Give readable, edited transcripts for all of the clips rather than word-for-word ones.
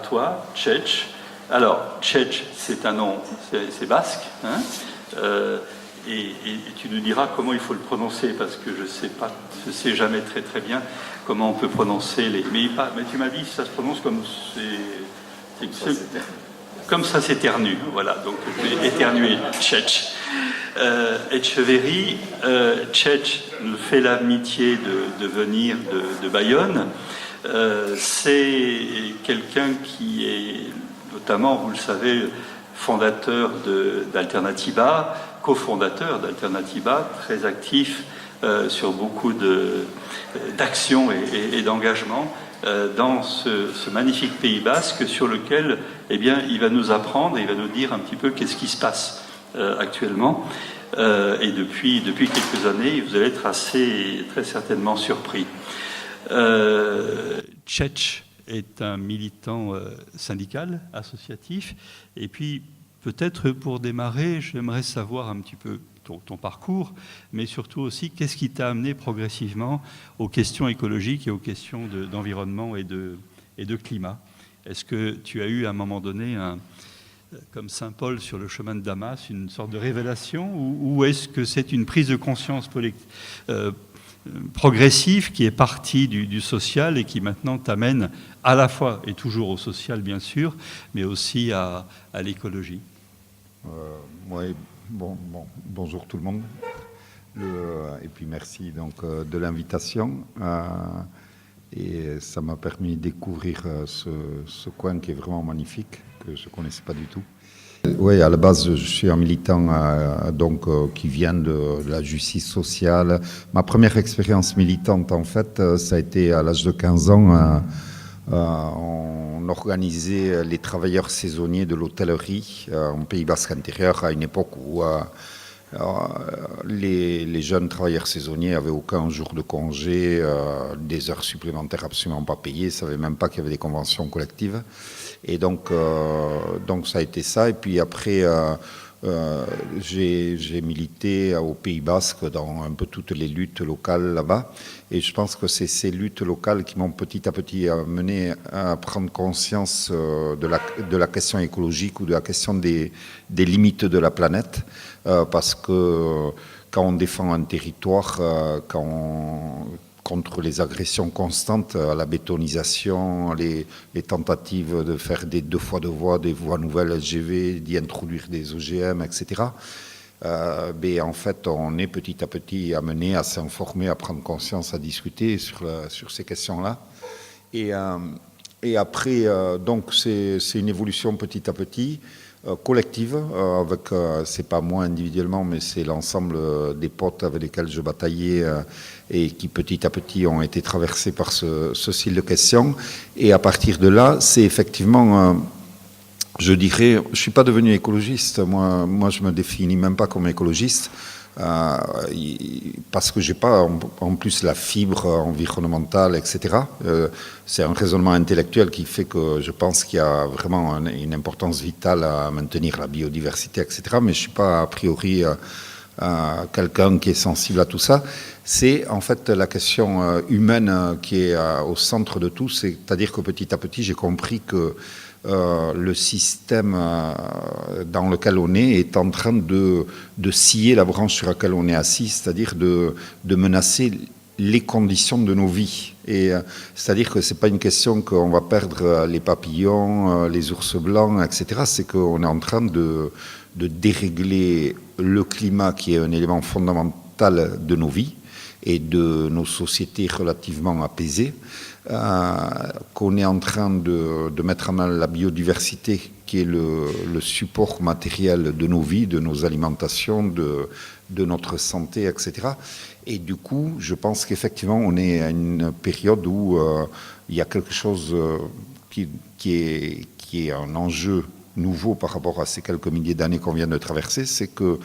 toi, Tchetch. Alors, Tchetch, c'est un nom, c'est basque, hein, et tu nous diras comment il faut le prononcer, parce que je sais jamais très très bien comment on peut prononcer les... Mais tu m'as dit, ça se prononce comme comme ça s'éternue, voilà, donc je vais éternuer, Tchetch. Etcheverry, Tchetch fait l'amitié de venir de Bayonne. C'est quelqu'un qui est notamment, vous le savez, fondateur d'Alternativa, cofondateur d'Alternativa, très actif sur beaucoup d'actions et d'engagements dans ce magnifique Pays basque sur lequel, eh bien, il va nous apprendre, il va nous dire un petit peu qu'est-ce qui se passe actuellement. Et depuis quelques années, vous allez être très certainement surpris. Tchetch est un militant syndical, associatif, et puis peut-être pour démarrer, j'aimerais savoir un petit peu ton parcours, mais surtout aussi qu'est-ce qui t'a amené progressivement aux questions écologiques et aux questions d'environnement et de climat. Est-ce que tu as eu à un moment donné, comme Saint Paul sur le chemin de Damas, une sorte de révélation, ou est-ce que c'est une prise de conscience progressive qui est partie du social et qui maintenant t'amène à la fois et toujours au social bien sûr, mais aussi à l'écologie? Oui, bonjour tout le monde. Et puis merci donc de l'invitation. Et ça m'a permis de découvrir ce coin qui est vraiment magnifique, que je ne connaissais pas du tout. Oui, à la base, je suis un militant qui vient de la justice sociale. Ma première expérience militante, en fait, ça a été à l'âge de 15 ans. On organisait les travailleurs saisonniers de l'hôtellerie en Pays basque intérieur à une époque où les jeunes travailleurs saisonniers n'avaient aucun jour de congé, des heures supplémentaires absolument pas payées, ils ne savaient même pas qu'il y avait des conventions collectives. Et donc ça a été ça. Et puis après, j'ai milité au Pays basque dans un peu toutes les luttes locales là-bas. Et je pense que c'est ces luttes locales qui m'ont petit à petit amené à prendre conscience de la question écologique ou de la question des limites de la planète. Parce que quand on défend un territoire, contre les agressions constantes, la bétonisation, les tentatives de faire des 2 fois 2 voies, des voies nouvelles LGV, d'y introduire des OGM, etc. Mais en fait, on est petit à petit amené à s'informer, à prendre conscience, à discuter sur ces questions-là. Et après, donc c'est une évolution petit à petit, collective, c'est pas moi individuellement, mais c'est l'ensemble des potes avec lesquels je bataillais et qui petit à petit ont été traversés par ce style de questions. Et à partir de là, c'est effectivement, je dirais, je suis pas devenu écologiste, moi je me définis même pas comme écologiste, parce que j'ai pas en plus la fibre environnementale, etc. C'est un raisonnement intellectuel qui fait que je pense qu'il y a vraiment une importance vitale à maintenir la biodiversité, etc. Mais je suis pas a priori quelqu'un qui est sensible à tout ça. C'est en fait la question humaine qui est au centre de tout. C'est-à-dire que petit à petit, j'ai compris que le système dans lequel on est en train de scier la branche sur laquelle on est assis, c'est-à-dire de menacer les conditions de nos vies. Et c'est-à-dire que c'est pas une question qu'on va perdre les papillons, les ours blancs, etc. C'est qu'on est en train de dérégler le climat qui est un élément fondamental de nos vies et de nos sociétés relativement apaisées, qu'on est en train de mettre en mal la biodiversité qui est le support matériel de nos vies, de nos alimentations, de notre santé, etc. Et du coup, je pense qu'effectivement, on est à une période où il y a quelque chose qui est un enjeu nouveau par rapport à ces quelques milliers d'années qu'on vient de traverser, c'est que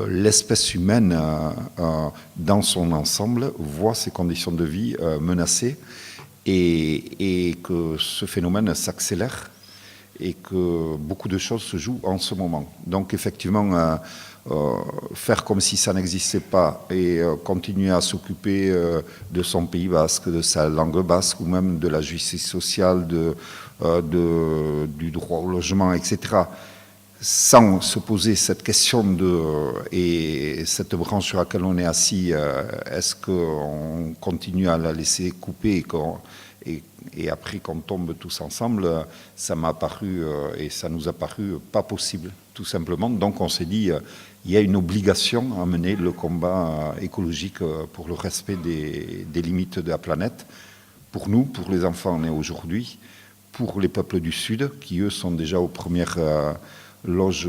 l'espèce humaine, dans son ensemble, voit ses conditions de vie menacées et que ce phénomène s'accélère et que beaucoup de choses se jouent en ce moment. Donc effectivement, faire comme si ça n'existait pas et continuer à s'occuper de son Pays basque, de sa langue basque ou même de la justice sociale, du droit au logement, etc., sans se poser cette question et cette branche sur laquelle on est assis, est-ce qu'on continue à la laisser couper et après qu'on tombe tous ensemble, ça m'a paru et ça nous a paru pas possible, tout simplement. Donc on s'est dit, il y a une obligation à mener le combat écologique pour le respect des limites de la planète, pour nous, pour les enfants nés aujourd'hui, pour les peuples du Sud, qui eux sont déjà aux premières loges,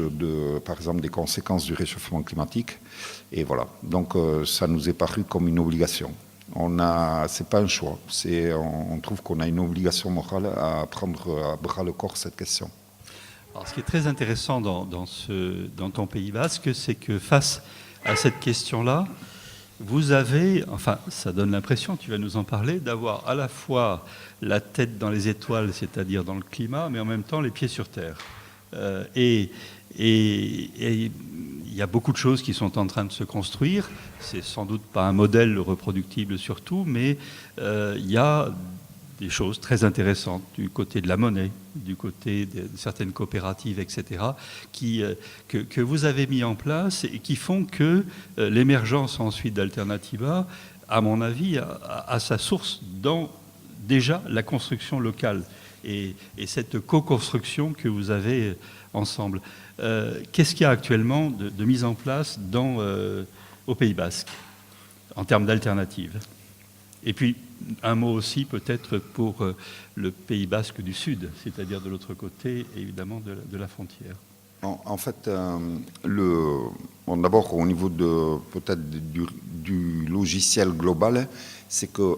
par exemple, des conséquences du réchauffement climatique. Et voilà, donc ça nous est paru comme une obligation. C'est pas un choix, on trouve qu'on a une obligation morale à prendre à bras le corps cette question. Alors, ce qui est très intéressant dans ton Pays basque, c'est que face à cette question-là, vous avez, enfin, ça donne l'impression, tu vas nous en parler, d'avoir à la fois la tête dans les étoiles, c'est-à-dire dans le climat, mais en même temps les pieds sur terre. Et il y a beaucoup de choses qui sont en train de se construire. C'est sans doute pas un modèle reproductible surtout, mais il y a des choses très intéressantes du côté de la monnaie, du côté de certaines coopératives, etc., que vous avez mis en place et qui font que l'émergence ensuite d'Alternativa, à mon avis, a sa source dans déjà la construction locale et cette co-construction que vous avez ensemble. Qu'est-ce qu'il y a actuellement de mise en place au Pays basque en termes d'alternatives? Et puis, un mot aussi peut-être pour le Pays basque du Sud, c'est-à-dire de l'autre côté, évidemment, de la frontière. En fait, d'abord, au niveau peut-être du logiciel global, c'est que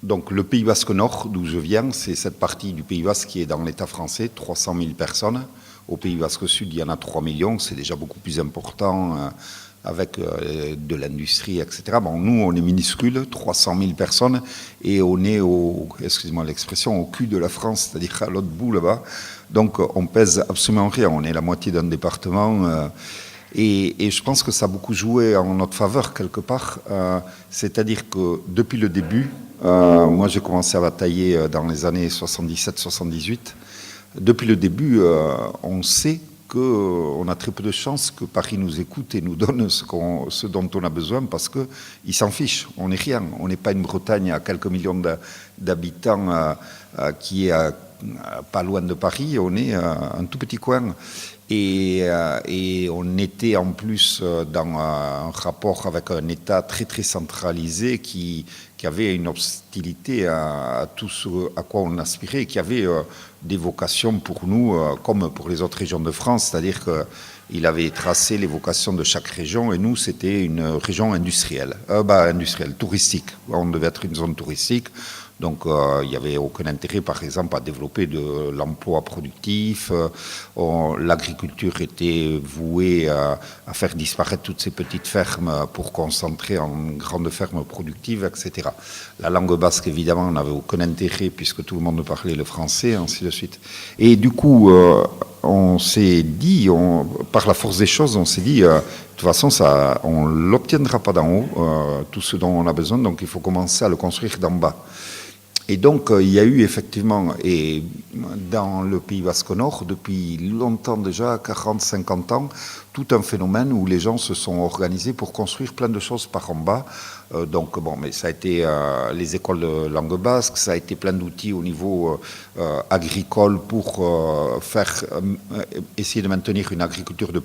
donc, le Pays basque Nord, d'où je viens, c'est cette partie du Pays basque qui est dans l'État français, 300 000 personnes. Au Pays basque Sud, il y en a 3 millions, c'est déjà beaucoup plus important, avec de l'industrie, etc. Bon, nous, on est minuscule, 300 000 personnes, et on est excusez-moi l'expression, au cul de la France, c'est-à-dire à l'autre bout là-bas. Donc, on pèse absolument rien, on est la moitié d'un département. Et je pense que ça a beaucoup joué en notre faveur, quelque part. C'est-à-dire que depuis le début, moi, j'ai commencé à batailler dans les années 77-78. Depuis le début, on sait qu'on a très peu de chances que Paris nous écoute et nous donne ce dont on a besoin parce qu'il s'en fiche. On n'est rien. On n'est pas une Bretagne à quelques millions d'habitants qui est pas loin de Paris. On est un tout petit coin. Et on était en plus dans un rapport avec un État très très centralisé qui avait une hostilité à tout ce à quoi on aspirait, qui avait des vocations pour nous comme pour les autres régions de France, c'est-à-dire qu'il avait tracé les vocations de chaque région et nous c'était une région industrielle, touristique. On devait être une zone touristique. Donc, il n'y avait aucun intérêt, par exemple, à développer de l'emploi productif. L'agriculture était vouée à faire disparaître toutes ces petites fermes pour concentrer en grandes fermes productives, etc. La langue basque, évidemment, n'avait aucun intérêt puisque tout le monde parlait le français, ainsi de suite. Et du coup, on s'est dit, par la force des choses, on s'est dit, de toute façon, on ne l'obtiendra pas d'en haut, tout ce dont on a besoin, donc il faut commencer à le construire d'en bas. Et donc, il y a eu effectivement, et dans le Pays basque Nord, depuis longtemps déjà, 40-50 ans, tout un phénomène où les gens se sont organisés pour construire plein de choses par en bas. Donc, bon, mais ça a été les écoles de langue basque, ça a été plein d'outils au niveau agricole pour essayer de maintenir une agriculture de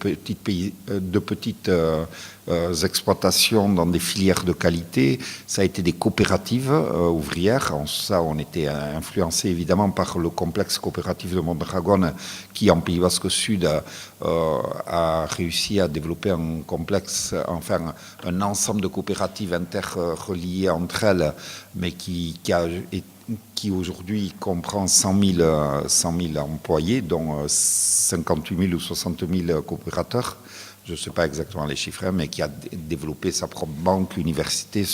petites exploitations dans des filières de qualité. Ça a été des coopératives ouvrières. Ça, on était influencé évidemment par le complexe coopératif de Mondragone qui, en Pays basque Sud, a réussi à développer un complexe, enfin un ensemble de coopératives interreliées entre elles, mais qui aujourd'hui comprend 100 000 employés, dont 58 000 ou 60 000 coopérateurs. je ne sais pas exactement les chiffres, mais qui a développé sa propre banque, université,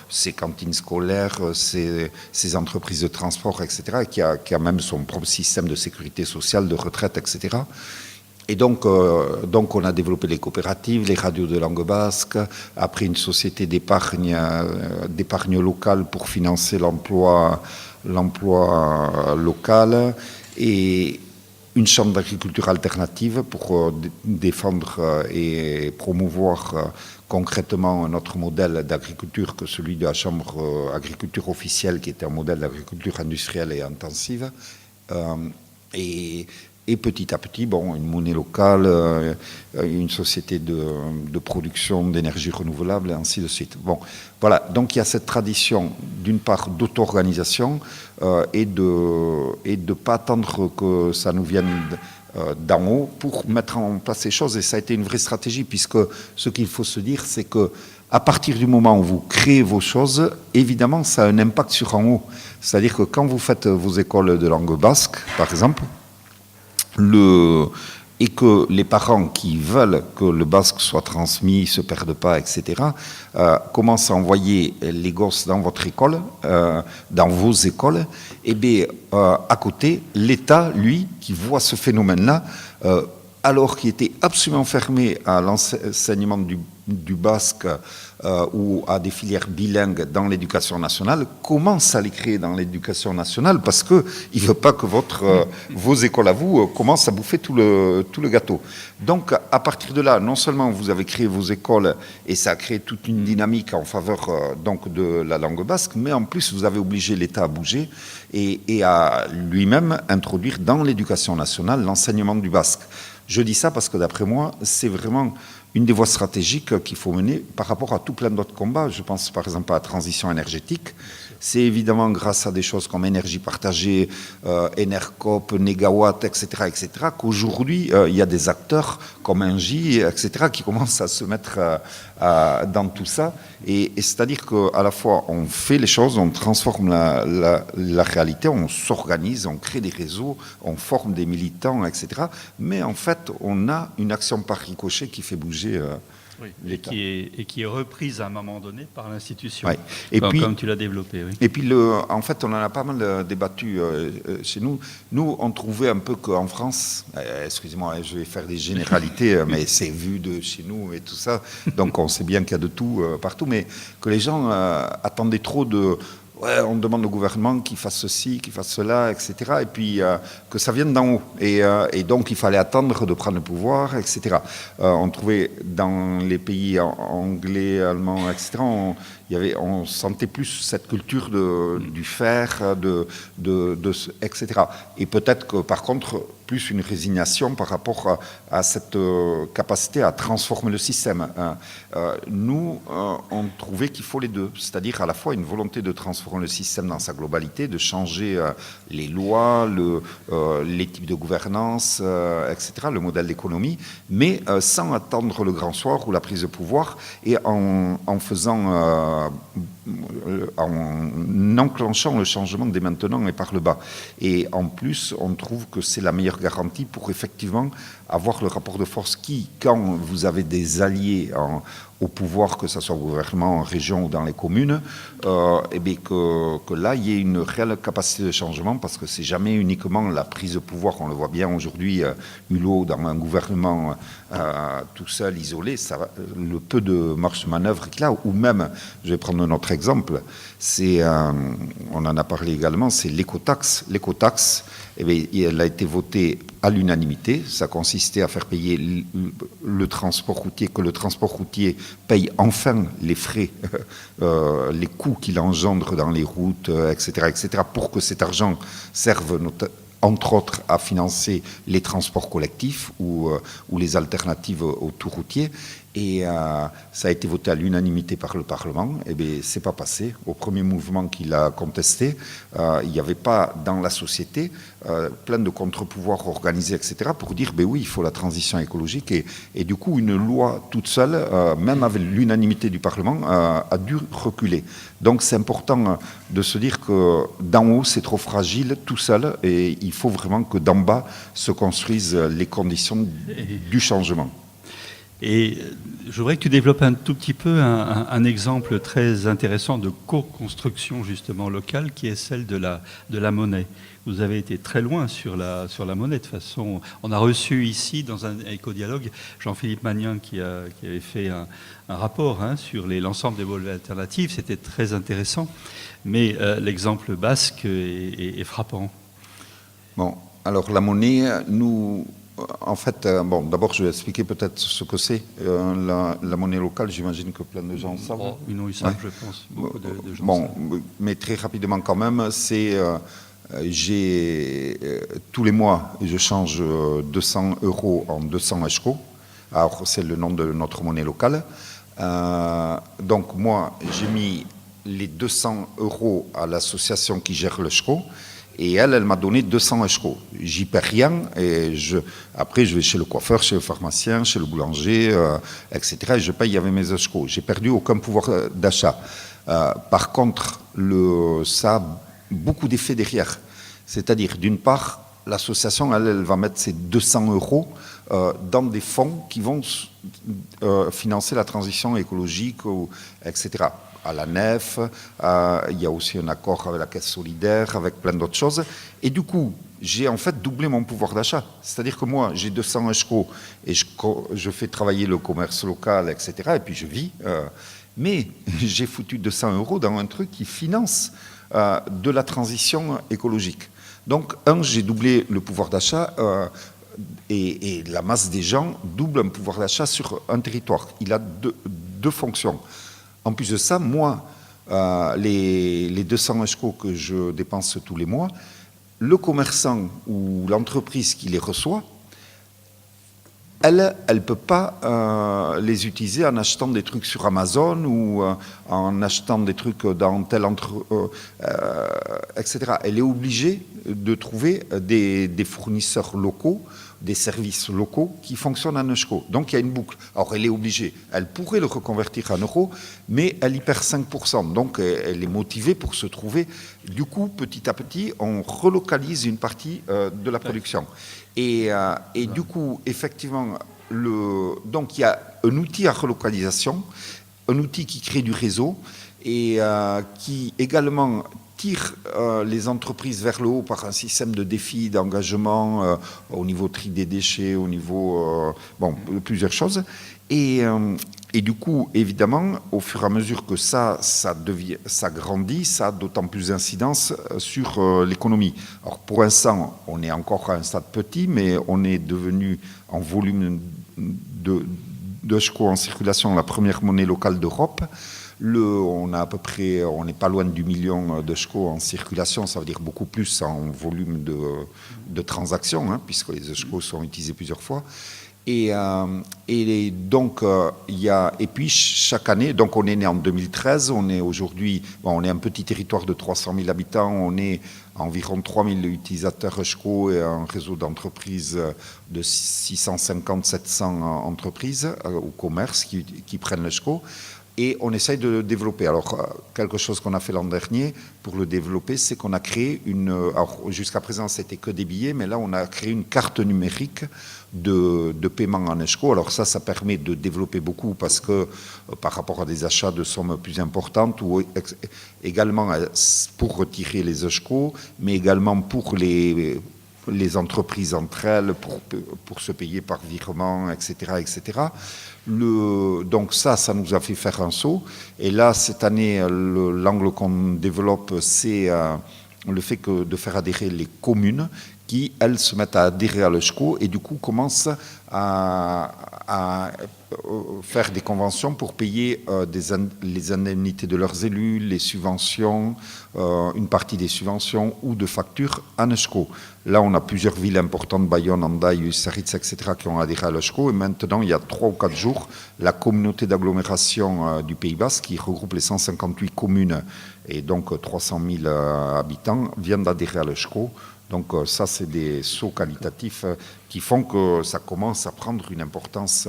ses cantines scolaires, ses entreprises de transport, etc., qui a même son propre système de sécurité sociale, de retraite, etc. Et donc on a développé les coopératives, les radios de langue basque, après une société d'épargne locale pour financer l'emploi local, et une chambre d'agriculture alternative pour défendre et promouvoir concrètement notre modèle d'agriculture que celui de la chambre agriculture officielle, qui était un modèle d'agriculture industrielle et intensive. Et petit à petit, une monnaie locale, une société de production d'énergie renouvelable, et ainsi de suite. Voilà. Donc il y a cette tradition, d'une part, d'auto-organisation et de pas attendre que ça nous vienne d'en haut pour mettre en place ces choses. Et ça a été une vraie stratégie, puisque ce qu'il faut se dire, c'est que à partir du moment où vous créez vos choses, évidemment, ça a un impact sur en haut. C'est-à-dire que quand vous faites vos écoles de langue basque, par exemple, et que les parents qui veulent que le basque soit transmis, ne se perdent pas, etc., commencent à envoyer les gosses dans votre école, dans vos écoles, et bien, à côté, l'État, lui, qui voit ce phénomène-là, alors qu'il était absolument fermé à l'enseignement du basque ou à des filières bilingues dans l'éducation nationale, commence à les créer dans l'éducation nationale, parce qu'il ne veut pas que vos écoles à vous commencent à bouffer tout le gâteau. Donc à partir de là, non seulement vous avez créé vos écoles, et ça a créé toute une dynamique en faveur donc de la langue basque, mais en plus vous avez obligé l'État à bouger et à lui-même introduire dans l'éducation nationale l'enseignement du basque. Je dis ça parce que d'après moi, c'est vraiment une des voies stratégiques qu'il faut mener par rapport à tout plein d'autres combats. Je pense par exemple à la transition énergétique. C'est évidemment grâce à des choses comme énergie partagée, Enercop, Négawatt, etc., qu'aujourd'hui, il y a des acteurs comme Engie, etc., qui commencent à se mettre dans tout ça. Et c'est-à-dire qu'à la fois, on fait les choses, on transforme la réalité, on s'organise, on crée des réseaux, on forme des militants, etc. Mais en fait, on a une action par ricochet qui fait bouger l'État. Et qui est reprise à un moment donné par l'institution, comme tu l'as développé. Oui. Et puis, en fait, on en a pas mal débattu chez nous. Nous, on trouvait un peu qu'en France, excusez-moi, je vais faire des généralités, mais c'est vu de chez nous et tout ça, donc on sait bien qu'il y a de tout partout, mais que les gens attendaient trop de... Ouais, on demande au gouvernement qu'il fasse ceci, qu'il fasse cela, etc. Et puis que ça vienne d'en haut. Et donc il fallait attendre de prendre le pouvoir, etc. On trouvait dans les pays anglais, allemands, etc. On sentait plus cette culture du faire, etc. Et peut-être que par contre, plus une résignation par rapport à cette capacité à transformer le système. Nous, on trouvait qu'il faut les deux, c'est-à-dire à la fois une volonté de transformer le système dans sa globalité, de changer les lois, les types de gouvernance, etc., le modèle d'économie, mais sans attendre le grand soir ou la prise de pouvoir, et en enclenchant le changement dès maintenant et par le bas. Et en plus, on trouve que c'est la meilleure garantie pour effectivement avoir le rapport de force qui, quand vous avez des alliés au pouvoir, que ce soit au gouvernement, en région ou dans les communes, et bien que là, il y ait une réelle capacité de changement, parce que c'est jamais uniquement la prise de pouvoir. On le voit bien aujourd'hui, Hulot, dans un gouvernement tout seul, isolé, le peu de marge de manœuvre qu'il a, ou même, je vais prendre un autre exemple, on en a parlé également, c'est l'écotaxe. L'écotaxe, eh bien, elle a été votée à l'unanimité. Ça consistait à faire payer le transport routier, que le transport routier paye enfin les frais, les coûts qu'il engendre dans les routes, etc., pour que cet argent serve entre autres à financer les transports collectifs ou les alternatives au tout routier. Et ça a été voté à l'unanimité par le Parlement. Eh bien, c'est pas passé. Au premier mouvement qu'il a contesté, il n'y avait pas dans la société plein de contre-pouvoirs organisés, etc., pour dire, ben oui, il faut la transition écologique. Et du coup, une loi toute seule, même avec l'unanimité du Parlement, a dû reculer. Donc, c'est important de se dire que d'en haut, c'est trop fragile tout seul, et il faut vraiment que d'en bas se construisent les conditions du changement. Et je voudrais que tu développes un tout petit peu un exemple très intéressant de co-construction justement locale, qui est celle de la monnaie. Vous avez été très loin sur la monnaie. De toute façon, on a reçu ici, dans un éco-dialogue, Jean-Philippe Magnin qui avait fait un rapport sur l'ensemble des monnaies alternatives. C'était très intéressant. Mais l'exemple basque est frappant. Bon, alors la monnaie, nous... En fait, bon, d'abord, je vais expliquer peut-être ce que c'est. La monnaie locale, j'imagine que plein de gens savent. Oh, ils savent, ouais. Je pense. Beaucoup de gens savent. Mais très rapidement quand même, c'est... tous les mois, je change 200 € en 200 ESCO. Alors, c'est le nom de notre monnaie locale. Donc, moi, j'ai mis les 200 € à l'association qui gère le ESCO. Et elle m'a donné 200 €. J'y perds rien. Et après, je vais chez le coiffeur, chez le pharmacien, chez le boulanger, etc. Et je paye avec mes €. J'ai perdu aucun pouvoir d'achat. Par contre, ça a beaucoup d'effets derrière. C'est-à-dire, d'une part, l'association, elle va mettre ces 200 € dans des fonds qui vont financer la transition écologique, etc. À la nef, il y a aussi un accord avec la Caisse solidaire, avec plein d'autres choses. Et du coup, j'ai en fait doublé mon pouvoir d'achat. C'est-à-dire que moi, j'ai 200 € et je fais travailler le commerce local, etc. Et puis je vis. Mais j'ai foutu 200 € dans un truc qui finance de la transition écologique. Donc, j'ai doublé le pouvoir d'achat et la masse des gens double un pouvoir d'achat sur un territoire. Il a deux fonctions. En plus de ça, moi, les 200 € que je dépense tous les mois, le commerçant ou l'entreprise qui les reçoit, elle ne peut pas les utiliser en achetant des trucs sur Amazon ou en achetant des trucs dans tel etc. Elle est obligée de trouver des fournisseurs locaux, des services locaux qui fonctionnent en ESCO. Donc il y a une boucle. Alors elle est obligée, elle pourrait le reconvertir en euros, mais elle y perd 5%. Donc elle est motivée pour se trouver. Du coup, petit à petit, on relocalise une partie de la production. Et du coup, effectivement, donc il y a un outil à relocalisation, un outil qui crée du réseau et qui également tire les entreprises vers le haut par un système de défis, d'engagement au niveau tri des déchets, au niveau plusieurs choses. Et du coup, évidemment, au fur et à mesure que ça grandit, ça a d'autant plus d'incidence sur l'économie. Alors pour l'instant, on est encore à un stade petit, mais on est devenu en volume d'ESCO en circulation la première monnaie locale d'Europe. On a à peu près, on n'est pas loin du million d'ESCO en circulation, ça veut dire beaucoup plus en volume de transactions, puisque les ESCO sont utilisés plusieurs fois. Et donc, et puis chaque année, donc on est né en 2013, on est aujourd'hui, on est un petit territoire de 300 000 habitants, on est environ 3 000 utilisateurs ESCO et un réseau d'entreprises de 650-700 entreprises ou commerces qui prennent l'ESCO. Et on essaye de le développer. Alors, quelque chose qu'on a fait l'an dernier pour le développer, c'est qu'on a créé alors jusqu'à présent, c'était que des billets, mais là, on a créé une carte numérique de paiement en ESCO. Alors ça permet de développer beaucoup parce que par rapport à des achats de sommes plus importantes ou également pour retirer les ESCO, mais également pour les entreprises entre elles, pour se payer par virement, etc., etc. Donc ça nous a fait faire un saut. Et là, cette année, l'angle qu'on développe, c'est le fait de faire adhérer les communes qui, elles, se mettent à adhérer à l'ESCO et du coup commencent à faire des conventions pour payer les indemnités de leurs élus, les subventions, une partie des subventions ou de factures en ESCO. Là, on a plusieurs villes importantes, Bayonne, Hendaye, Ustaritz, etc., qui ont adhéré à l'ESCO. Et maintenant, il y a 3 ou 4 jours, la communauté d'agglomération du Pays Basque, qui regroupe les 158 communes et donc 300 000 habitants, vient d'adhérer à l'ESCO. Donc ça, c'est des sauts qualitatifs qui font que ça commence à prendre une importance.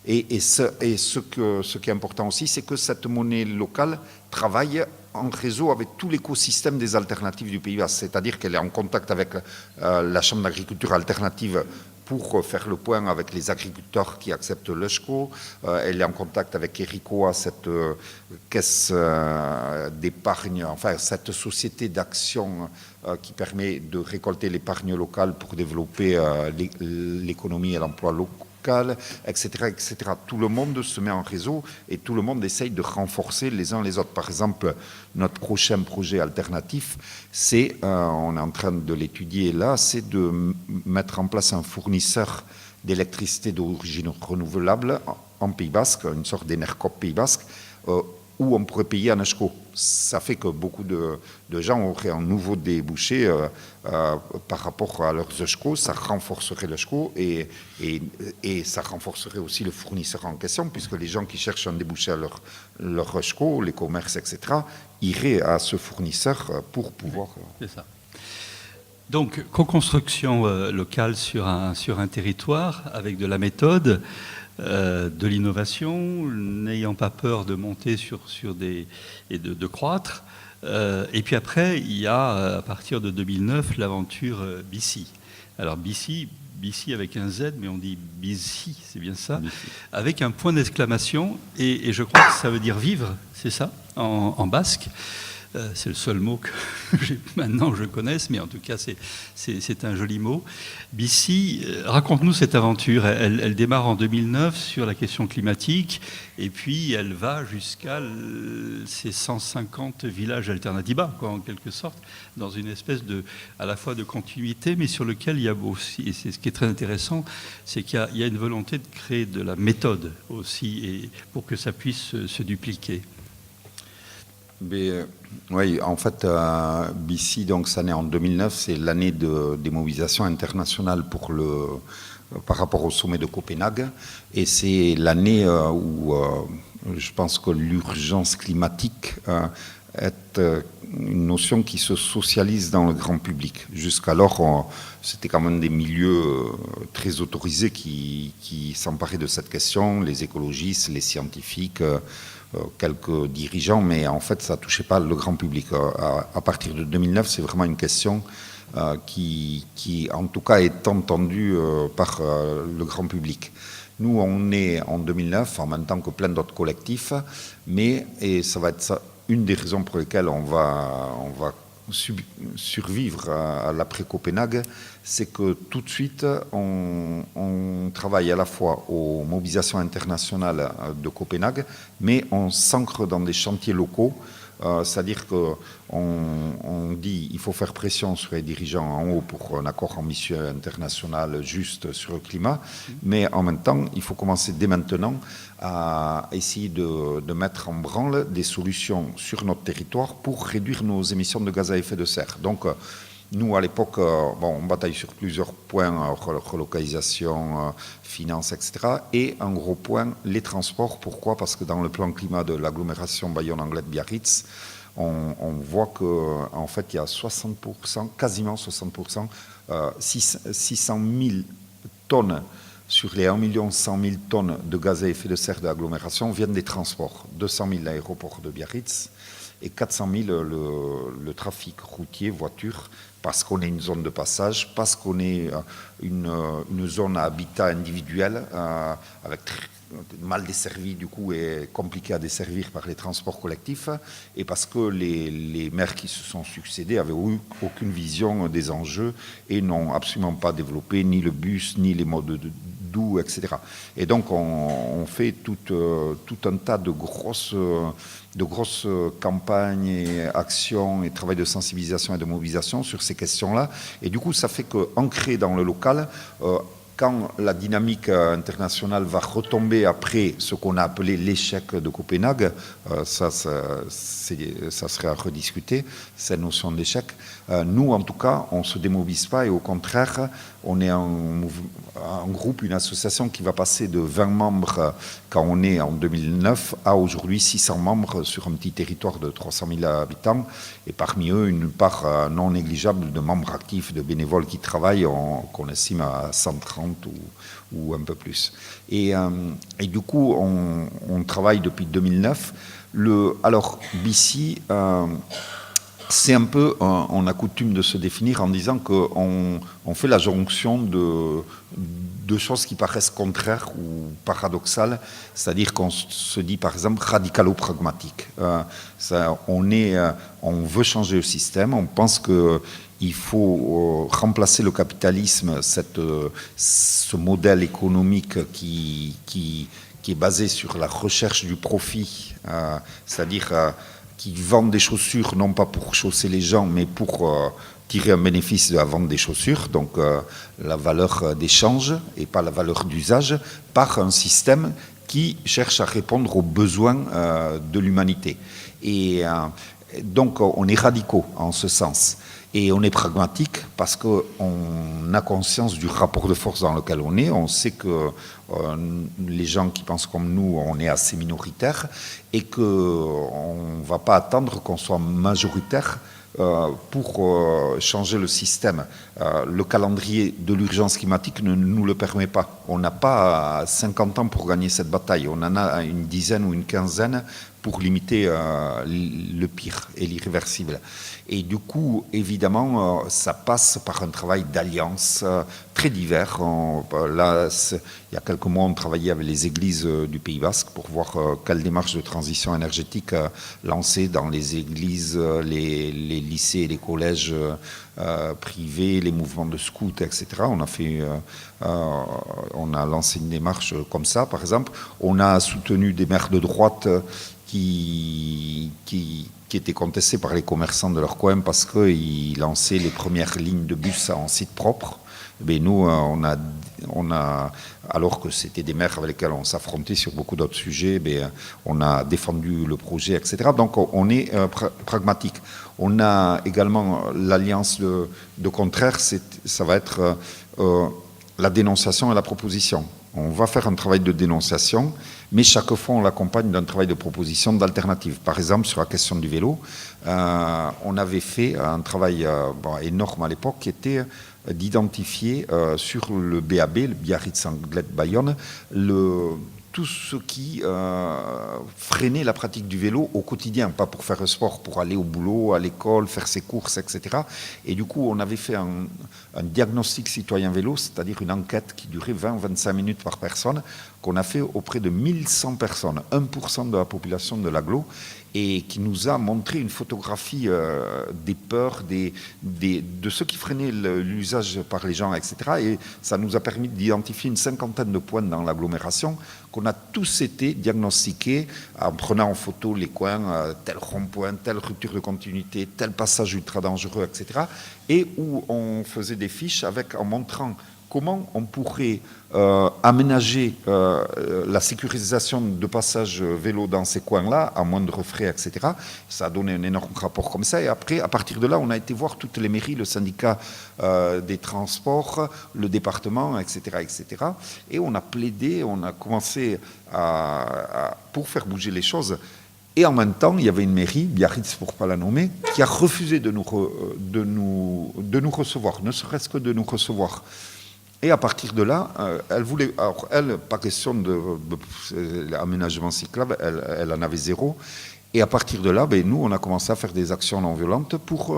Et ce qui est important aussi, c'est que cette monnaie locale travaille en réseau avec tout l'écosystème des alternatives du Pays Basque. C'est-à-dire qu'elle est en contact avec la Chambre d'agriculture alternative pour faire le point avec les agriculteurs qui acceptent l'ESCO. Elle est en contact avec Ericoa, cette caisse d'épargne, enfin cette société d'action qui permet de récolter l'épargne locale pour développer l'économie et l'emploi local, etc., etc. Tout le monde se met en réseau et tout le monde essaye de renforcer les uns les autres. Par exemple, notre prochain projet alternatif, c'est, on est en train de l'étudier là, c'est de mettre en place un fournisseur d'électricité d'origine renouvelable en Pays Basque, une sorte d'Enercop Pays Basque, où on pourrait payer en ESCO. Ça fait que beaucoup de gens auraient un nouveau débouché par rapport à leurs ESCO. Ça renforcerait l'ESCO et ça renforcerait aussi le fournisseur en question, puisque les gens qui cherchent un débouché à leur ESCO, les commerces, etc., iraient à ce fournisseur pour pouvoir... C'est ça. Donc, co-construction locale sur un territoire avec de la méthode, de l'innovation, n'ayant pas peur de monter et de croître. Et puis après, il y a, à partir de 2009, l'aventure BC. Alors BC avec un Z, mais on dit BC, c'est bien ça, BC. Avec un point d'exclamation, et je crois que ça veut dire vivre, c'est ça, en basque. C'est le seul mot que maintenant je connaisse, mais en tout cas c'est un joli mot. BC, raconte-nous cette aventure. Elle démarre en 2009 sur la question climatique, et puis elle va jusqu'à ces 150 villages Alternativa, quoi, en quelque sorte, dans une espèce à la fois de continuité, mais sur lequel il y a aussi, et c'est ce qui est très intéressant, c'est qu'il y a une volonté de créer de la méthode aussi, et pour que ça puisse se dupliquer. Mais, oui, en fait, BC, donc, ça naît en 2009, c'est l'année des mobilisations internationales par rapport au sommet de Copenhague. Et c'est l'année où je pense que l'urgence climatique est une notion qui se socialise dans le grand public. Jusqu'alors, c'était quand même des milieux très autorisés qui s'emparaient de cette question, les écologistes, les scientifiques, quelques dirigeants, mais en fait, ça ne touchait pas le grand public. À partir de 2009, c'est vraiment une question qui, en tout cas, est entendue par le grand public. Nous, on est en 2009, en même temps que plein d'autres collectifs, et ça va être ça, une des raisons pour lesquelles on va survivre à l'après-Copenhague, c'est que tout de suite, on travaille à la fois aux mobilisations internationales de Copenhague, mais on s'ancre dans des chantiers locaux, c'est-à-dire qu'on dit qu'il faut faire pression sur les dirigeants en haut pour un accord ambitieux international juste sur le climat, mais en même temps, il faut commencer dès maintenant à essayer de mettre en branle des solutions sur notre territoire pour réduire nos émissions de gaz à effet de serre. Donc, nous, à l'époque, on bataille sur plusieurs points, relocalisation, finances, etc. Et un gros point, les transports. Pourquoi ? Parce que dans le plan climat de l'agglomération Bayonne-Anglet-Biarritz, on voit qu'en fait, il y a 60%, quasiment 60%, 600 000 tonnes sur les 1 100 000 tonnes de gaz à effet de serre de l'agglomération viennent des transports. 200 000 l'aéroport de Biarritz et 400 000 le trafic routier, voiture, parce qu'on est une zone de passage, parce qu'on est une zone à habitat individuel, avec mal desservi du coup et compliqué à desservir par les transports collectifs, et parce que les maires qui se sont succédés n'avaient eu aucune vision des enjeux et n'ont absolument pas développé ni le bus, ni les modes doux, etc. Et donc on fait tout un tas de grosses campagnes et actions et travail de sensibilisation et de mobilisation sur ces questions-là. Et du coup, ça fait qu'ancré dans le local, quand la dynamique internationale va retomber après ce qu'on a appelé l'échec de Copenhague, ça serait à rediscuter, cette notion d'échec. Nous, en tout cas, on ne se démobilise pas et au contraire, on est un groupe, une association qui va passer de 20 membres quand on est en 2009 à aujourd'hui 600 membres sur un petit territoire de 300 000 habitants et parmi eux une part non négligeable de membres actifs, de bénévoles qui travaillent, qu'on estime à 130 ou un peu plus. Et du coup, on travaille depuis 2009. Alors, BC c'est un peu, on a coutume de se définir en disant qu'on fait la jonction de choses qui paraissent contraires ou paradoxales, c'est-à-dire qu'on se dit par exemple radicalo-pragmatique. On veut changer le système, on pense qu'il faut remplacer le capitalisme, ce modèle économique qui est basé sur la recherche du profit, c'est-à-dire qui vendent des chaussures non pas pour chausser les gens, mais pour tirer un bénéfice de la vente des chaussures, donc la valeur d'échange et pas la valeur d'usage, par un système qui cherche à répondre aux besoins de l'humanité. Et donc on est radicaux en ce sens. Et on est pragmatique parce qu'on a conscience du rapport de force dans lequel on est. On sait que les gens qui pensent comme nous, on est assez minoritaire et qu'on ne va pas attendre qu'on soit majoritaire pour changer le système. Le calendrier de l'urgence climatique ne nous le permet pas. On n'a pas 50 ans pour gagner cette bataille. On en a une dizaine ou une quinzaine pour limiter le pire et l'irréversible. Et du coup, évidemment, ça passe par un travail d'alliance très divers. Là, il y a quelques mois, on travaillait avec les églises du Pays Basque pour voir quelle démarche de transition énergétique lancer dans les églises, les lycées et les collèges privés, les mouvements de scouts, etc. On a lancé une démarche comme ça, par exemple. On a soutenu des maires de droite qui étaient contestés par les commerçants de leur coin parce qu'ils lançaient les premières lignes de bus en site propre. Mais nous, on a, alors que c'était des maires avec lesquels on s'affrontait sur beaucoup d'autres sujets, on a défendu le projet, etc. Donc on est pragmatique. On a également l'alliance de contraire, ça va être la dénonciation et la proposition. On va faire un travail de dénonciation, mais chaque fois on l'accompagne d'un travail de proposition d'alternative. Par exemple, sur la question du vélo, on avait fait un travail énorme à l'époque qui était d'identifier sur le BAB, le Biarritz-Anglet-Bayonne, tout ce qui freinait la pratique du vélo au quotidien, pas pour faire le sport, pour aller au boulot, à l'école, faire ses courses, etc. Et du coup, on avait fait un diagnostic citoyen vélo, c'est-à-dire une enquête qui durait 20-25 minutes par personne, qu'on a fait auprès de 1100 personnes, 1% de la population de l'agglo, et qui nous a montré une photographie des peurs, de ce qui freinait l'usage par les gens, etc. Et ça nous a permis d'identifier une cinquantaine de points dans l'agglomération qu'on a tous été diagnostiqués en prenant en photo les coins, tel rond-point, telle rupture de continuité, tel passage ultra dangereux, etc. Et où on faisait des fiches en montrant comment on pourrait aménager la sécurisation de passage vélo dans ces coins-là, à moindre frais, etc. Ça a donné un énorme rapport comme ça. Et après, à partir de là, on a été voir toutes les mairies, le syndicat des transports, le département, etc., etc. Et on a plaidé, on a commencé pour faire bouger les choses. Et en même temps, il y avait une mairie, Biarritz pour ne pas la nommer, qui a refusé de nous recevoir, ne serait-ce que de nous recevoir. Et à partir de là, elle voulait... Alors, elle, pas question d'aménagement cyclable, elle en avait zéro. Et à partir de là, nous, on a commencé à faire des actions non violentes pour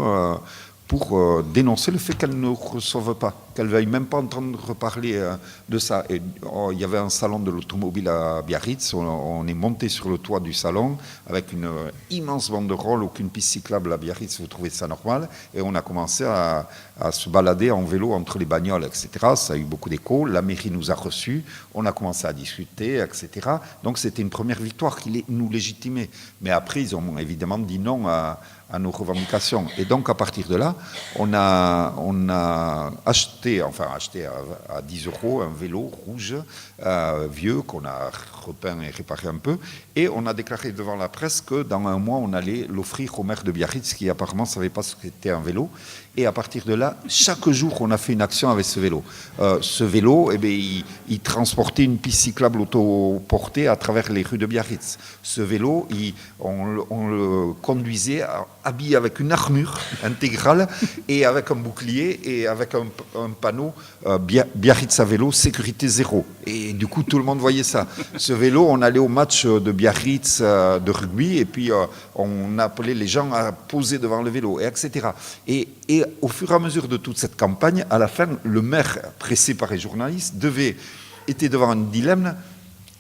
dénoncer le fait qu'elle ne reçoive pas, qu'elle ne veuille même pas entendre parler de ça. Et, il y avait un salon de l'automobile à Biarritz, on est monté sur le toit du salon avec une immense banderole, aucune piste cyclable à Biarritz, vous trouvez ça normal, et on a commencé à se balader en vélo entre les bagnoles, etc. Ça a eu beaucoup d'écho, la mairie nous a reçus, on a commencé à discuter, etc. Donc c'était une première victoire qui nous légitimait. Mais après, ils ont évidemment dit non à nos revendications. Et donc, à partir de là, on a acheté à 10 € un vélo rouge vieux qu'on a repeint et réparé un peu. Et on a déclaré devant la presse que dans un mois, on allait l'offrir au maire de Biarritz qui apparemment ne savait pas ce qu'était un vélo. Et à partir de là, chaque jour, on a fait une action avec ce vélo. Ce vélo, il transportait une piste cyclable autoportée à travers les rues de Biarritz. Ce vélo, on le conduisait habillé avec une armure intégrale et avec un bouclier et avec un un panneau Biarritz à vélo, sécurité zéro. Et du coup, tout le monde voyait ça. Ce vélo, on allait au match de Biarritz de rugby et puis on appelait les gens à poser devant le vélo, etc. Et au fur et à mesure de toute cette campagne, à la fin, le maire, pressé par les journalistes, était devant un dilemme.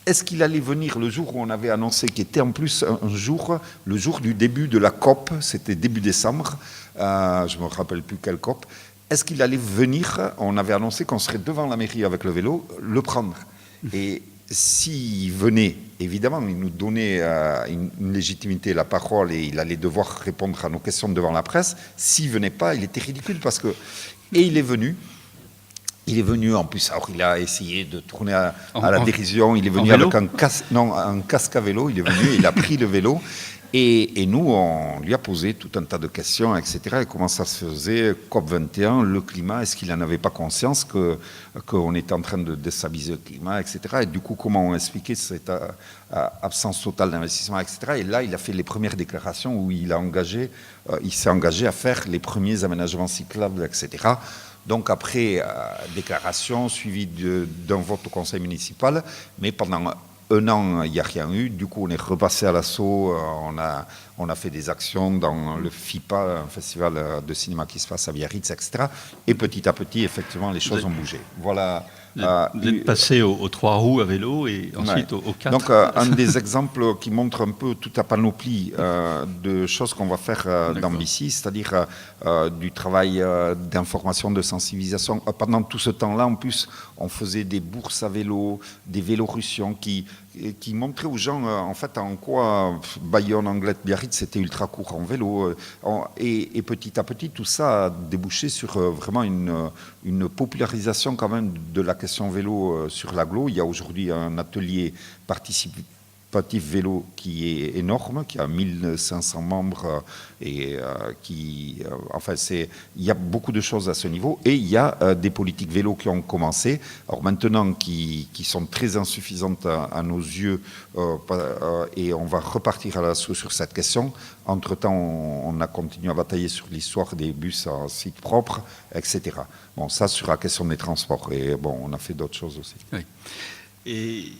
Est-ce qu'il allait venir le jour où on avait annoncé, qui était en plus le jour du début de la COP, c'était début décembre, je ne me rappelle plus quelle COP, est-ce qu'il allait venir, on avait annoncé qu'on serait devant la mairie avec le vélo, le prendre. Et s'il venait, évidemment, il nous donnait une légitimité, la parole, et il allait devoir répondre à nos questions devant la presse. S'il ne venait pas, il était ridicule parce que... Et il est venu. Il est venu en plus, alors il a essayé de tourner à la dérision, il est venu avec un casque à vélo, il est venu, il a pris le vélo, et nous, on lui a posé tout un tas de questions, etc. Et comment ça se faisait, COP21, le climat, est-ce qu'il n'en avait pas conscience qu'on était en train de déstabiliser le climat, etc. Et du coup, comment on expliquait cette absence totale d'investissement, etc. Et là, il a fait les premières déclarations où il s'est engagé à faire les premiers aménagements cyclables, etc. Donc après, déclaration suivie d'un vote au conseil municipal, mais pendant un an, il n'y a rien eu. Du coup, on est repassé à l'assaut, on a fait des actions dans le FIPA, un festival de cinéma qui se passe à Biarritz, etc. Et petit à petit, effectivement, les choses ont bougé. Voilà. Vous êtes passé aux 3 roues à vélo et ensuite aux 4. Donc, un des exemples qui montre un peu toute la panoplie de choses qu'on va faire dans BICI, c'est-à-dire du travail d'information, de sensibilisation. Pendant tout ce temps-là, en plus, on faisait des bourses à vélo, des vélorussions qui montraient aux gens, en fait, en quoi Bayonne, Anglet, Biarritz, c'était ultra court en vélo. Et petit à petit, tout ça a débouché sur vraiment une popularisation quand même de la question vélo sur l'agglo. Il y a aujourd'hui un atelier participatif vélo qui est énorme, qui a 1500 membres et enfin il y a beaucoup de choses à ce niveau et il y a des politiques vélo qui ont commencé, alors maintenant qui sont très insuffisantes à nos yeux et on va repartir à l'assaut sur cette question. Entre-temps, on a continué à batailler sur l'histoire des bus à site propre, etc. Bon, ça sur la question des transports et bon, on a fait d'autres choses aussi. Oui. Et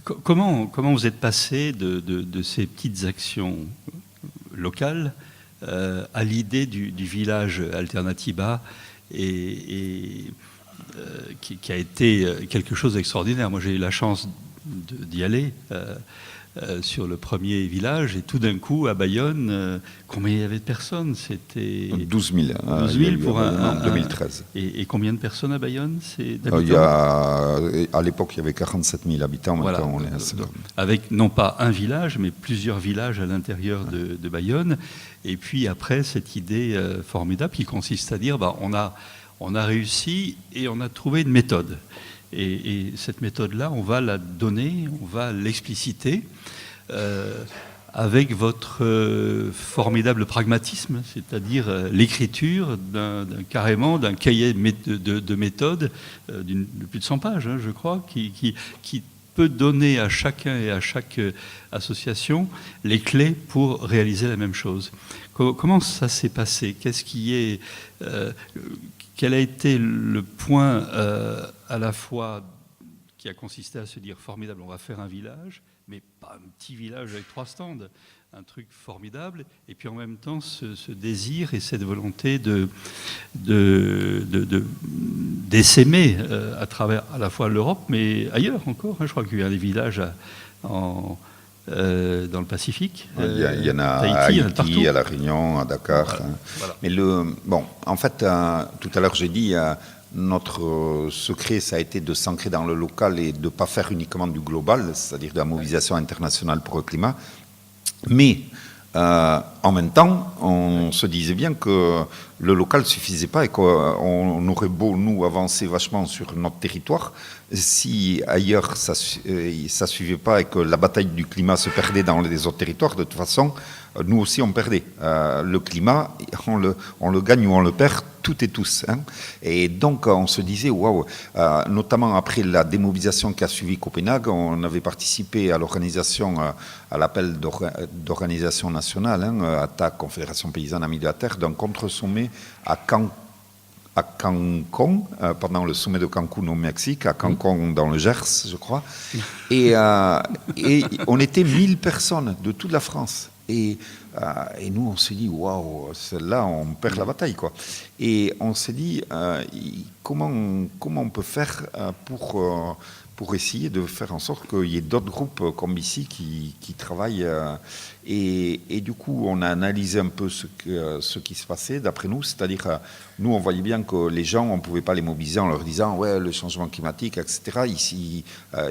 comment vous êtes passé de ces petites actions locales à l'idée du village Alternatiba et qui a été quelque chose d'extraordinaire. Moi, j'ai eu la chance d'y aller sur le premier village et tout d'un coup, à Bayonne, combien il y avait de personnes? C'était 12 000. 12 000 pour en 2013. Et combien de personnes à Bayonne? À l'époque, il y avait 47 000 habitants. Voilà. Maintenant, on est assez... Avec non pas un village, mais plusieurs villages à l'intérieur de Bayonne. Et puis après, cette idée formidable qui consiste à dire, on a réussi et on a trouvé une méthode. Et cette méthode-là, on va la donner, on va l'expliciter avec votre formidable pragmatisme, c'est-à-dire l'écriture carrément d'un cahier de méthode de plus de 100 pages, je crois, qui peut donner à chacun et à chaque association les clés pour réaliser la même chose. Comment ça s'est passé? Quel a été le point à la fois qui a consisté à se dire formidable, on va faire un village, mais pas un petit village avec 3 stands, un truc formidable, et puis en même temps ce désir et cette volonté d'essaimer à travers à la fois l'Europe, mais ailleurs encore. Je crois qu'il y a des villages dans le Pacifique. Il y en a à Haïti, à La Réunion, à Dakar. Voilà. Mais en fait, tout à l'heure j'ai dit, notre secret, ça a été de s'ancrer dans le local et de ne pas faire uniquement du global, c'est-à-dire de la mobilisation internationale pour le climat. Mais en même temps, on se disait bien que le local ne suffisait pas et qu'on aurait beau, nous, avancer vachement sur notre territoire. Si ailleurs ça ne suivait pas et que la bataille du climat se perdait dans les autres territoires, de toute façon, nous aussi on perdait. Le climat, on le gagne ou on le perd, toutes et tous. Et donc on se disait, waouh, notamment après la démobilisation qui a suivi Copenhague, on avait participé à l'organisation, à l'appel d'organisation nationale, ATTAC, Confédération Paysanne Amis de la Terre, d'un contre-sommet à Cancun, à Cancún, pendant le sommet de Cancún au Mexique, à Cancún dans le Gers, je crois. Et on était 1000 personnes de toute la France. Et nous, on s'est dit, waouh, celle-là, on perd la bataille, quoi. Et on s'est dit, comment on peut faire pour essayer de faire en sorte qu'il y ait d'autres groupes comme ici qui travaillent. Et du coup, on a analysé un peu ce qui se passait d'après nous. C'est-à-dire, nous, on voyait bien que les gens, on ne pouvait pas les mobiliser en leur disant « ouais, le changement climatique, etc. » Ici,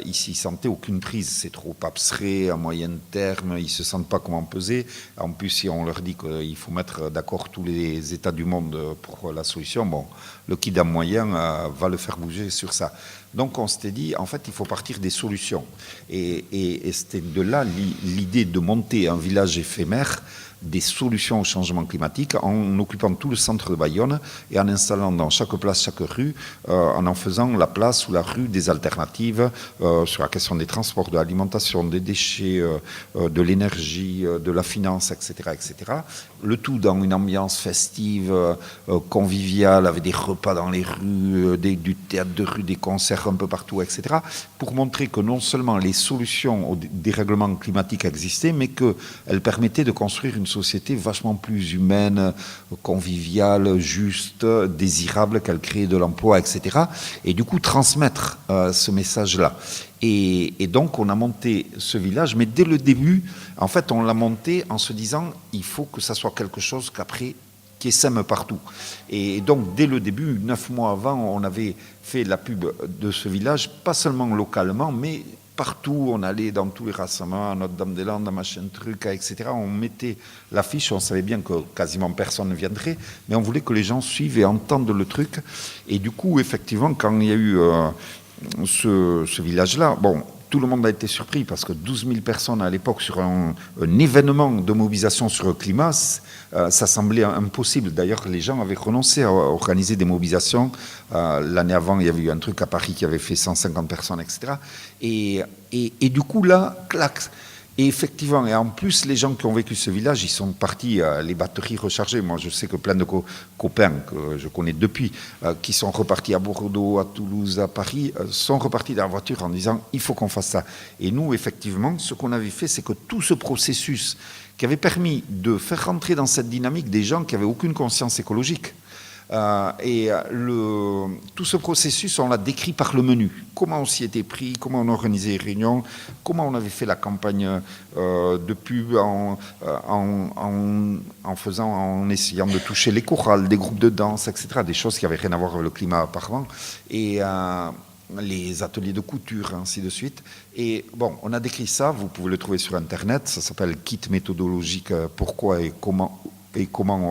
ils ne sentaient aucune prise. C'est trop abstrait, à moyen terme. Ils ne se sentent pas comment peser. En plus, si on leur dit qu'il faut mettre d'accord tous les États du monde pour la solution, bon, le Kidam moyen va le faire bouger sur ça. Donc on s'était dit, en fait, il faut partir des solutions. Et c'était de là l'idée de monter un village éphémère, des solutions au changement climatique, en occupant tout le centre de Bayonne et en installant dans chaque place, chaque rue, en faisant la place ou la rue des alternatives sur la question des transports, de l'alimentation, des déchets, de l'énergie, de la finance, etc., etc. Le tout dans une ambiance festive, conviviale, avec des repas dans les rues, du théâtre de rue, des concerts un peu partout, etc., pour montrer que non seulement les solutions au dérèglement climatique existaient, mais qu'elles permettaient de construire une société vachement plus humaine, conviviale, juste, désirable, qu'elle crée de l'emploi, etc. Et du coup, transmettre ce message-là. Et donc, on a monté ce village, mais dès le début, en fait, on l'a monté en se disant, il faut que ça soit quelque chose qu'après, qui sème partout. Et donc, dès le début, 9 mois avant, on avait fait la pub de ce village, pas seulement localement, mais partout. On allait dans tous les rassemblements, à Notre-Dame-des-Landes, à machin truc, etc. On mettait l'affiche, on savait bien que quasiment personne ne viendrait, mais on voulait que les gens suivent et entendent le truc. Et du coup, effectivement, quand il y a eu ce village-là, bon, tout le monde a été surpris parce que 12 000 personnes à l'époque sur un événement de mobilisation sur le climat, ça semblait impossible. D'ailleurs, les gens avaient renoncé à organiser des mobilisations. L'année avant, il y avait eu un truc à Paris qui avait fait 150 personnes, etc. Et du coup, là, clac. Et effectivement, et en plus, les gens qui ont vécu ce village, ils sont partis les batteries rechargées. Moi, je sais que plein de copains que je connais depuis, qui sont repartis à Bordeaux, à Toulouse, à Paris, sont repartis dans la voiture en disant « il faut qu'on fasse ça ». Et nous, effectivement, ce qu'on avait fait, c'est que tout ce processus qui avait permis de faire rentrer dans cette dynamique des gens qui n'avaient aucune conscience écologique, tout ce processus, on l'a décrit par le menu. Comment on s'y était pris, comment on organisait les réunions, comment on avait fait la campagne de pub en essayant de toucher les chorales, des groupes de danse, etc. Des choses qui n'avaient rien à voir avec le climat apparemment. Et les ateliers de couture, ainsi de suite. Et bon, on a décrit ça, vous pouvez le trouver sur Internet, ça s'appelle Kit méthodologique, pourquoi et comment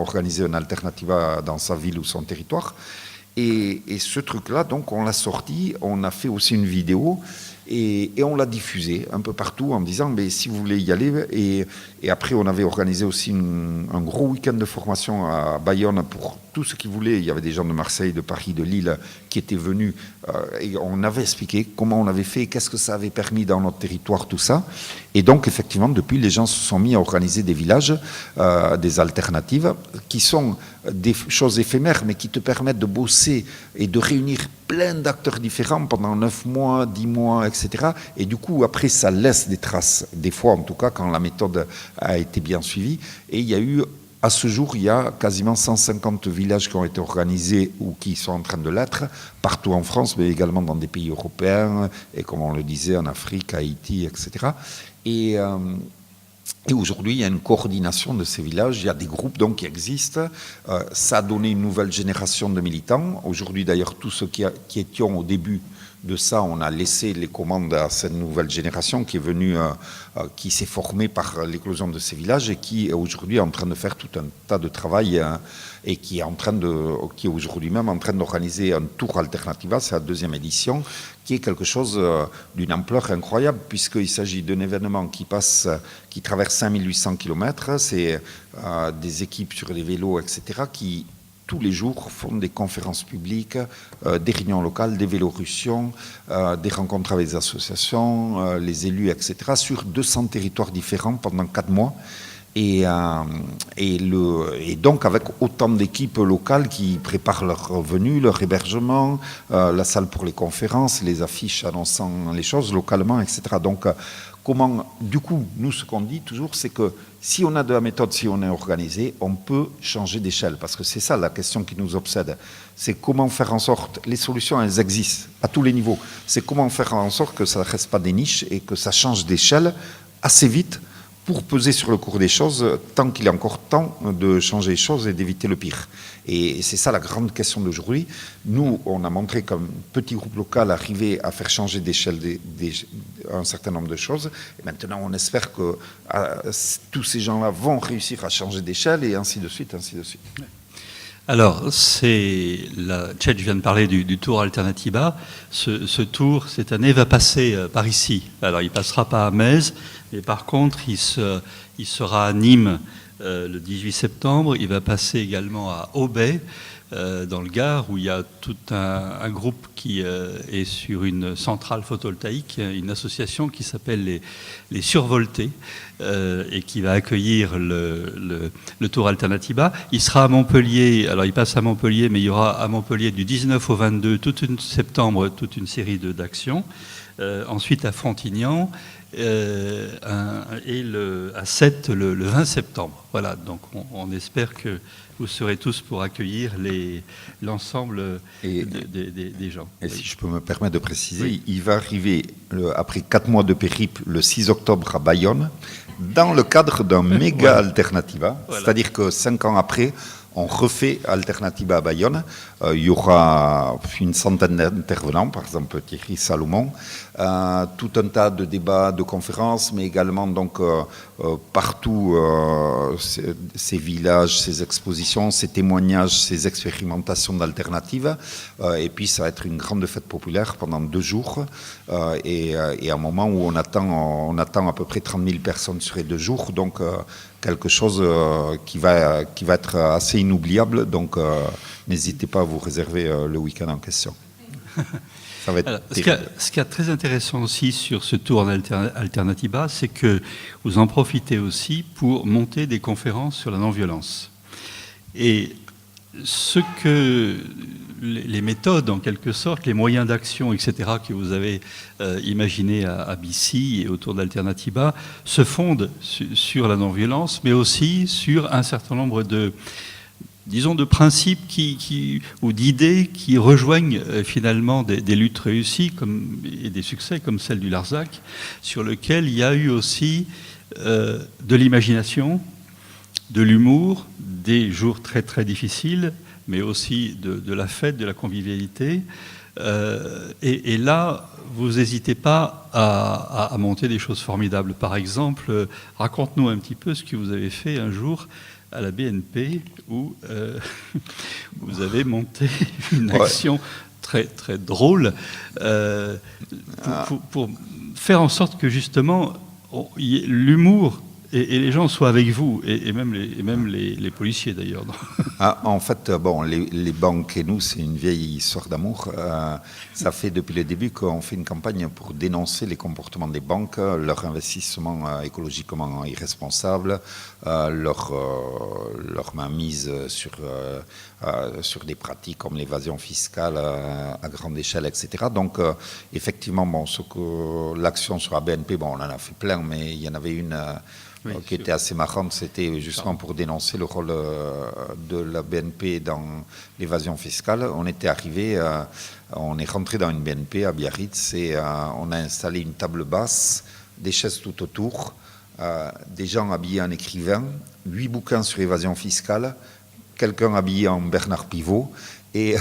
organiser une alternative dans sa ville ou son territoire. Et ce truc-là, donc, on l'a sorti, on a fait aussi une vidéo et on l'a diffusé un peu partout en disant, mais si vous voulez y aller. Et après, on avait organisé aussi un gros week-end de formation à Bayonne pour tous ceux qui voulaient. Il y avait des gens de Marseille, de Paris, de Lille qui étaient venus. Et on avait expliqué comment on avait fait, qu'est-ce que ça avait permis dans notre territoire, tout ça. Et donc, effectivement, depuis, les gens se sont mis à organiser des villages, des alternatives, qui sont des choses éphémères, mais qui te permettent de bosser et de réunir plein d'acteurs différents pendant 9 mois, 10 mois, etc. Et du coup, après, ça laisse des traces, des fois, en tout cas, quand la méthode a été bien suivie. Et il y a eu, à ce jour, il y a quasiment 150 villages qui ont été organisés ou qui sont en train de l'être, partout en France, mais également dans des pays européens, et comme on le disait, en Afrique, à Haïti, etc. Et aujourd'hui, il y a une coordination de ces villages, il y a des groupes donc, qui existent. Ça a donné une nouvelle génération de militants. Aujourd'hui, d'ailleurs, tous ceux qui étions au début de ça, on a laissé les commandes à cette nouvelle génération qui est venue, qui s'est formée par l'éclosion de ces villages et qui aujourd'hui est en train de faire tout un tas de travail et qui est aujourd'hui même en train d'organiser un tour Alternativa, c'est la 2e édition, qui est quelque chose d'une ampleur incroyable puisqu'il s'agit d'un événement qui traverse 5800 km, c'est des équipes sur des vélos, etc., qui tous les jours font des conférences publiques, des réunions locales, des vélorussions, des rencontres avec les associations, les élus, etc., sur 200 territoires différents pendant 4 mois. Et donc avec autant d'équipes locales qui préparent leur venue, leur hébergement, la salle pour les conférences, les affiches annonçant les choses localement, etc. Donc du coup, nous, ce qu'on dit toujours, c'est que si on a de la méthode, si on est organisé, on peut changer d'échelle. Parce que c'est ça la question qui nous obsède. C'est comment faire en sorte, les solutions, elles existent à tous les niveaux. C'est comment faire en sorte que ça ne reste pas des niches et que ça change d'échelle assez vite pour peser sur le cours des choses, tant qu'il est encore temps de changer les choses et d'éviter le pire. Et c'est ça la grande question d'aujourd'hui. Nous, on a montré qu'un petit groupe local arrivait à faire changer d'échelle un certain nombre de choses. Et maintenant, on espère que tous ces gens-là vont réussir à changer d'échelle et ainsi de suite, ainsi de suite. Alors, Tchetch vient de parler du tour Alternativa. Ce tour, cette année, va passer par ici. Alors, il ne passera pas à Metz, mais par contre, il sera à Nîmes le 18 septembre. Il va passer également à Aubais, dans le Gard, où il y a tout un groupe qui est sur une centrale photovoltaïque, une association qui s'appelle les Survoltés, et qui va accueillir le Tour Alternativa. Il sera à Montpellier, alors il passe à Montpellier, mais il y aura à Montpellier du 19 au 22 septembre toute une série d'actions. Ensuite à Frontignan, et à Sète le 20 septembre. Voilà, donc on espère que vous serez tous pour accueillir l'ensemble des gens. Et si je peux me permettre de préciser, il va arriver, après 4 mois de périple, le 6 octobre à Bayonne, dans le cadre d'un méga Alternativa. Voilà. C'est-à-dire que 5 ans après, on refait Alternativa à Bayonne. Il y aura une centaine d'intervenants, par exemple Thierry Salomon, tout un tas de débats, de conférences, mais également donc partout ces villages, ces expositions, ces témoignages, ces expérimentations d'alternatives. Et puis ça va être une grande fête populaire pendant 2 jours. Et un moment où on attend à peu près 30 000 personnes sur les 2 jours. Donc quelque chose qui va être assez inoubliable. Donc n'hésitez pas à vous réserver le week-end en question. Ça va être alors, ce qui est très intéressant aussi sur ce tour en Alternativa, c'est que vous en profitez aussi pour monter des conférences sur la non-violence. Et ce que les méthodes, en quelque sorte, les moyens d'action, etc., que vous avez imaginés à BC et autour d'Alternativa, se fondent sur la non-violence, mais aussi sur un certain nombre de principes ou d'idées qui rejoignent finalement des luttes réussies et des succès comme celle du Larzac, sur lequel il y a eu aussi de l'imagination, de l'humour, des jours très très difficiles, mais aussi de la fête, de la convivialité. Et là, vous n'hésitez pas à monter des choses formidables. Par exemple, raconte-nous un petit peu ce que vous avez fait un jour à la BNP où vous avez monté une action très, très drôle pour faire en sorte que justement l'humour et les gens soient avec vous, et même les policiers d'ailleurs. En fait, bon, les banques et nous, c'est une vieille histoire d'amour. Ça fait depuis le début qu'on fait une campagne pour dénoncer les comportements des banques, leur investissement écologiquement irresponsable, leur mainmise sur des pratiques comme l'évasion fiscale à grande échelle, etc. Donc, effectivement, bon, l'action sur la BNP, bon, on en a fait plein, mais il y en avait une qui était assez marrante, c'était justement pour dénoncer le rôle de la BNP dans l'évasion fiscale. On était arrivé, on est rentré dans une BNP à Biarritz et on a installé une table basse, des chaises tout autour, des gens habillés en écrivain, 8 bouquins sur l'évasion fiscale, quelqu'un habillé en Bernard Pivot, et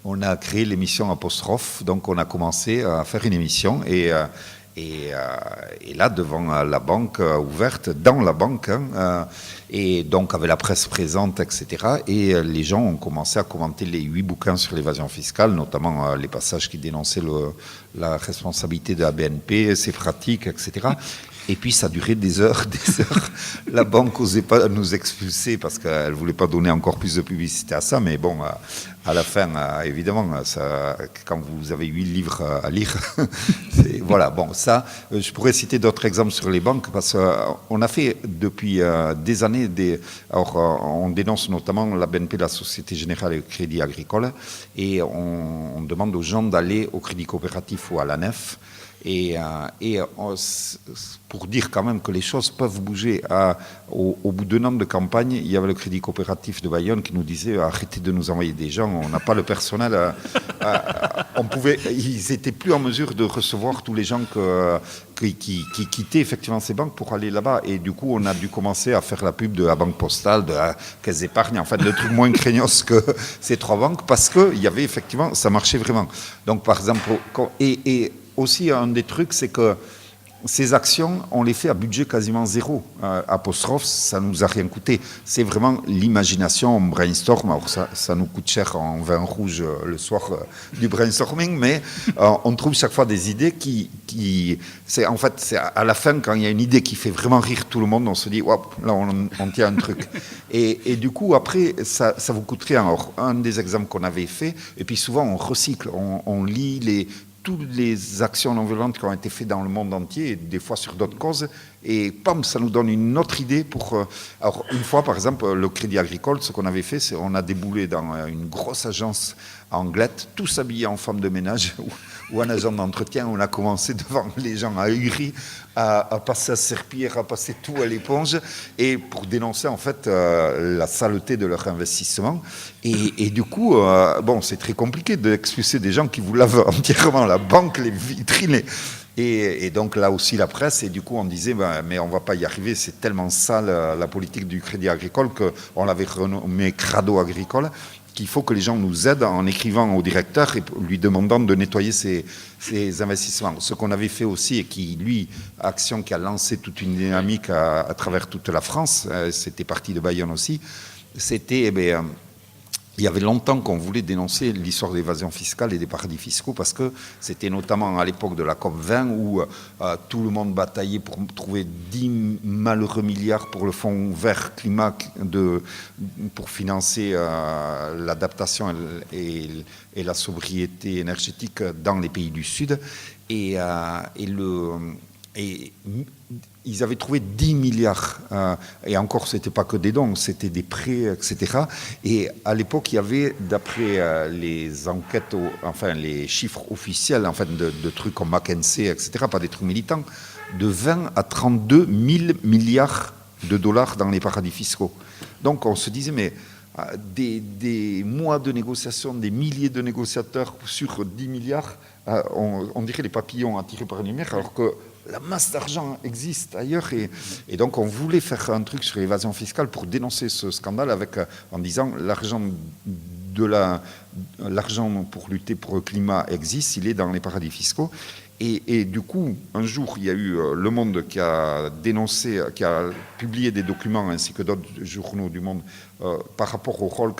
on a créé l'émission Apostrophe. Donc on a commencé à faire une émission et là, devant la banque ouverte, dans la banque, et donc avec la presse présente, etc. Et les gens ont commencé à commenter les 8 bouquins sur l'évasion fiscale, notamment les passages qui dénonçaient la responsabilité de la BNP, ses pratiques, etc. Et puis ça durait des heures, des heures. La banque n'osait pas nous expulser parce qu'elle ne voulait pas donner encore plus de publicité à ça. Mais bon, à la fin, évidemment, ça, quand vous avez 8 livres à lire, voilà, bon, ça, je pourrais citer d'autres exemples sur les banques parce qu'on a fait depuis des années, alors on dénonce notamment la BNP, la Société Générale et le Crédit Agricole, et on demande aux gens d'aller au Crédit Coopératif ou à la Nef. Et pour dire quand même que les choses peuvent bouger, au bout d'un an de campagne, il y avait le Crédit Coopératif de Bayonne qui nous disait arrêtez de nous envoyer des gens, on n'a pas le personnel. Ils n'étaient plus en mesure de recevoir tous les gens qui quittaient effectivement ces banques pour aller là-bas. Et du coup, on a dû commencer à faire la pub de la Banque Postale, de la Caisse d'épargne, en fait, le truc moins craignos que ces 3 banques, parce qu'il y avait effectivement, ça marchait vraiment. Donc, par exemple, aussi, un des trucs, c'est que ces actions, on les fait à budget quasiment zéro. Apostrophe, ça ne nous a rien coûté. C'est vraiment l'imagination, on brainstorm. Alors ça nous coûte cher en vin rouge le soir du brainstorming, mais on trouve chaque fois des idées c'est à la fin, quand il y a une idée qui fait vraiment rire tout le monde, on se dit, hop, là on tient un truc. Et du coup, après, ça vous coûte rien. Alors, un des exemples qu'on avait fait, et puis souvent on recycle, on lit toutes les actions non violentes qui ont été faites dans le monde entier, et des fois sur d'autres causes, et pam, ça nous donne une autre idée pour... Alors, une fois, par exemple, le Crédit Agricole, ce qu'on avait fait, c'est on a déboulé dans une grosse agence anglaise, tous habillés en femme de ménage ou en agent d'entretien. On a commencé devant les gens ahuri à passer à serpillière, à passer tout à l'éponge, et pour dénoncer en fait la saleté de leur investissement. Et du coup, bon, c'est très compliqué d'expulser des gens qui vous lavent entièrement la banque, les vitrines. Et donc là aussi la presse, et du coup on disait mais on ne va pas y arriver, c'est tellement sale la politique du Crédit Agricole qu'on l'avait renommé Crado Agricole, qu'il faut que les gens nous aident en écrivant au directeur et lui demandant de nettoyer ses investissements. Ce qu'on avait fait aussi, et qui, lui, Action, qui a lancé toute une dynamique à travers toute la France, c'était parti de Bayonne aussi, c'était... il y avait longtemps qu'on voulait dénoncer l'histoire de l'évasion fiscale et des paradis fiscaux parce que c'était notamment à l'époque de la COP20 où tout le monde bataillait pour trouver 10 malheureux milliards pour le fonds vert climat pour financer l'adaptation et la sobriété énergétique dans les pays du Sud. Ils avaient trouvé 10 milliards, et encore, ce n'était pas que des dons, c'était des prêts, etc. Et à l'époque, il y avait, d'après les enquêtes, enfin les chiffres officiels, enfin de trucs comme McKinsey, etc., pas des trucs militants, de 20 à 32 000 milliards de dollars dans les paradis fiscaux. Donc on se disait, mais des mois de négociations, des milliers de négociateurs sur 10 milliards, on dirait les papillons attirés par une lumière, alors que la masse d'argent existe ailleurs, et donc on voulait faire un truc sur l'évasion fiscale pour dénoncer ce scandale en disant l'argent pour lutter pour le climat existe, il est dans les paradis fiscaux. Et du coup, un jour, il y a eu Le Monde qui a dénoncé, qui a publié des documents ainsi que d'autres journaux du monde par rapport au rôle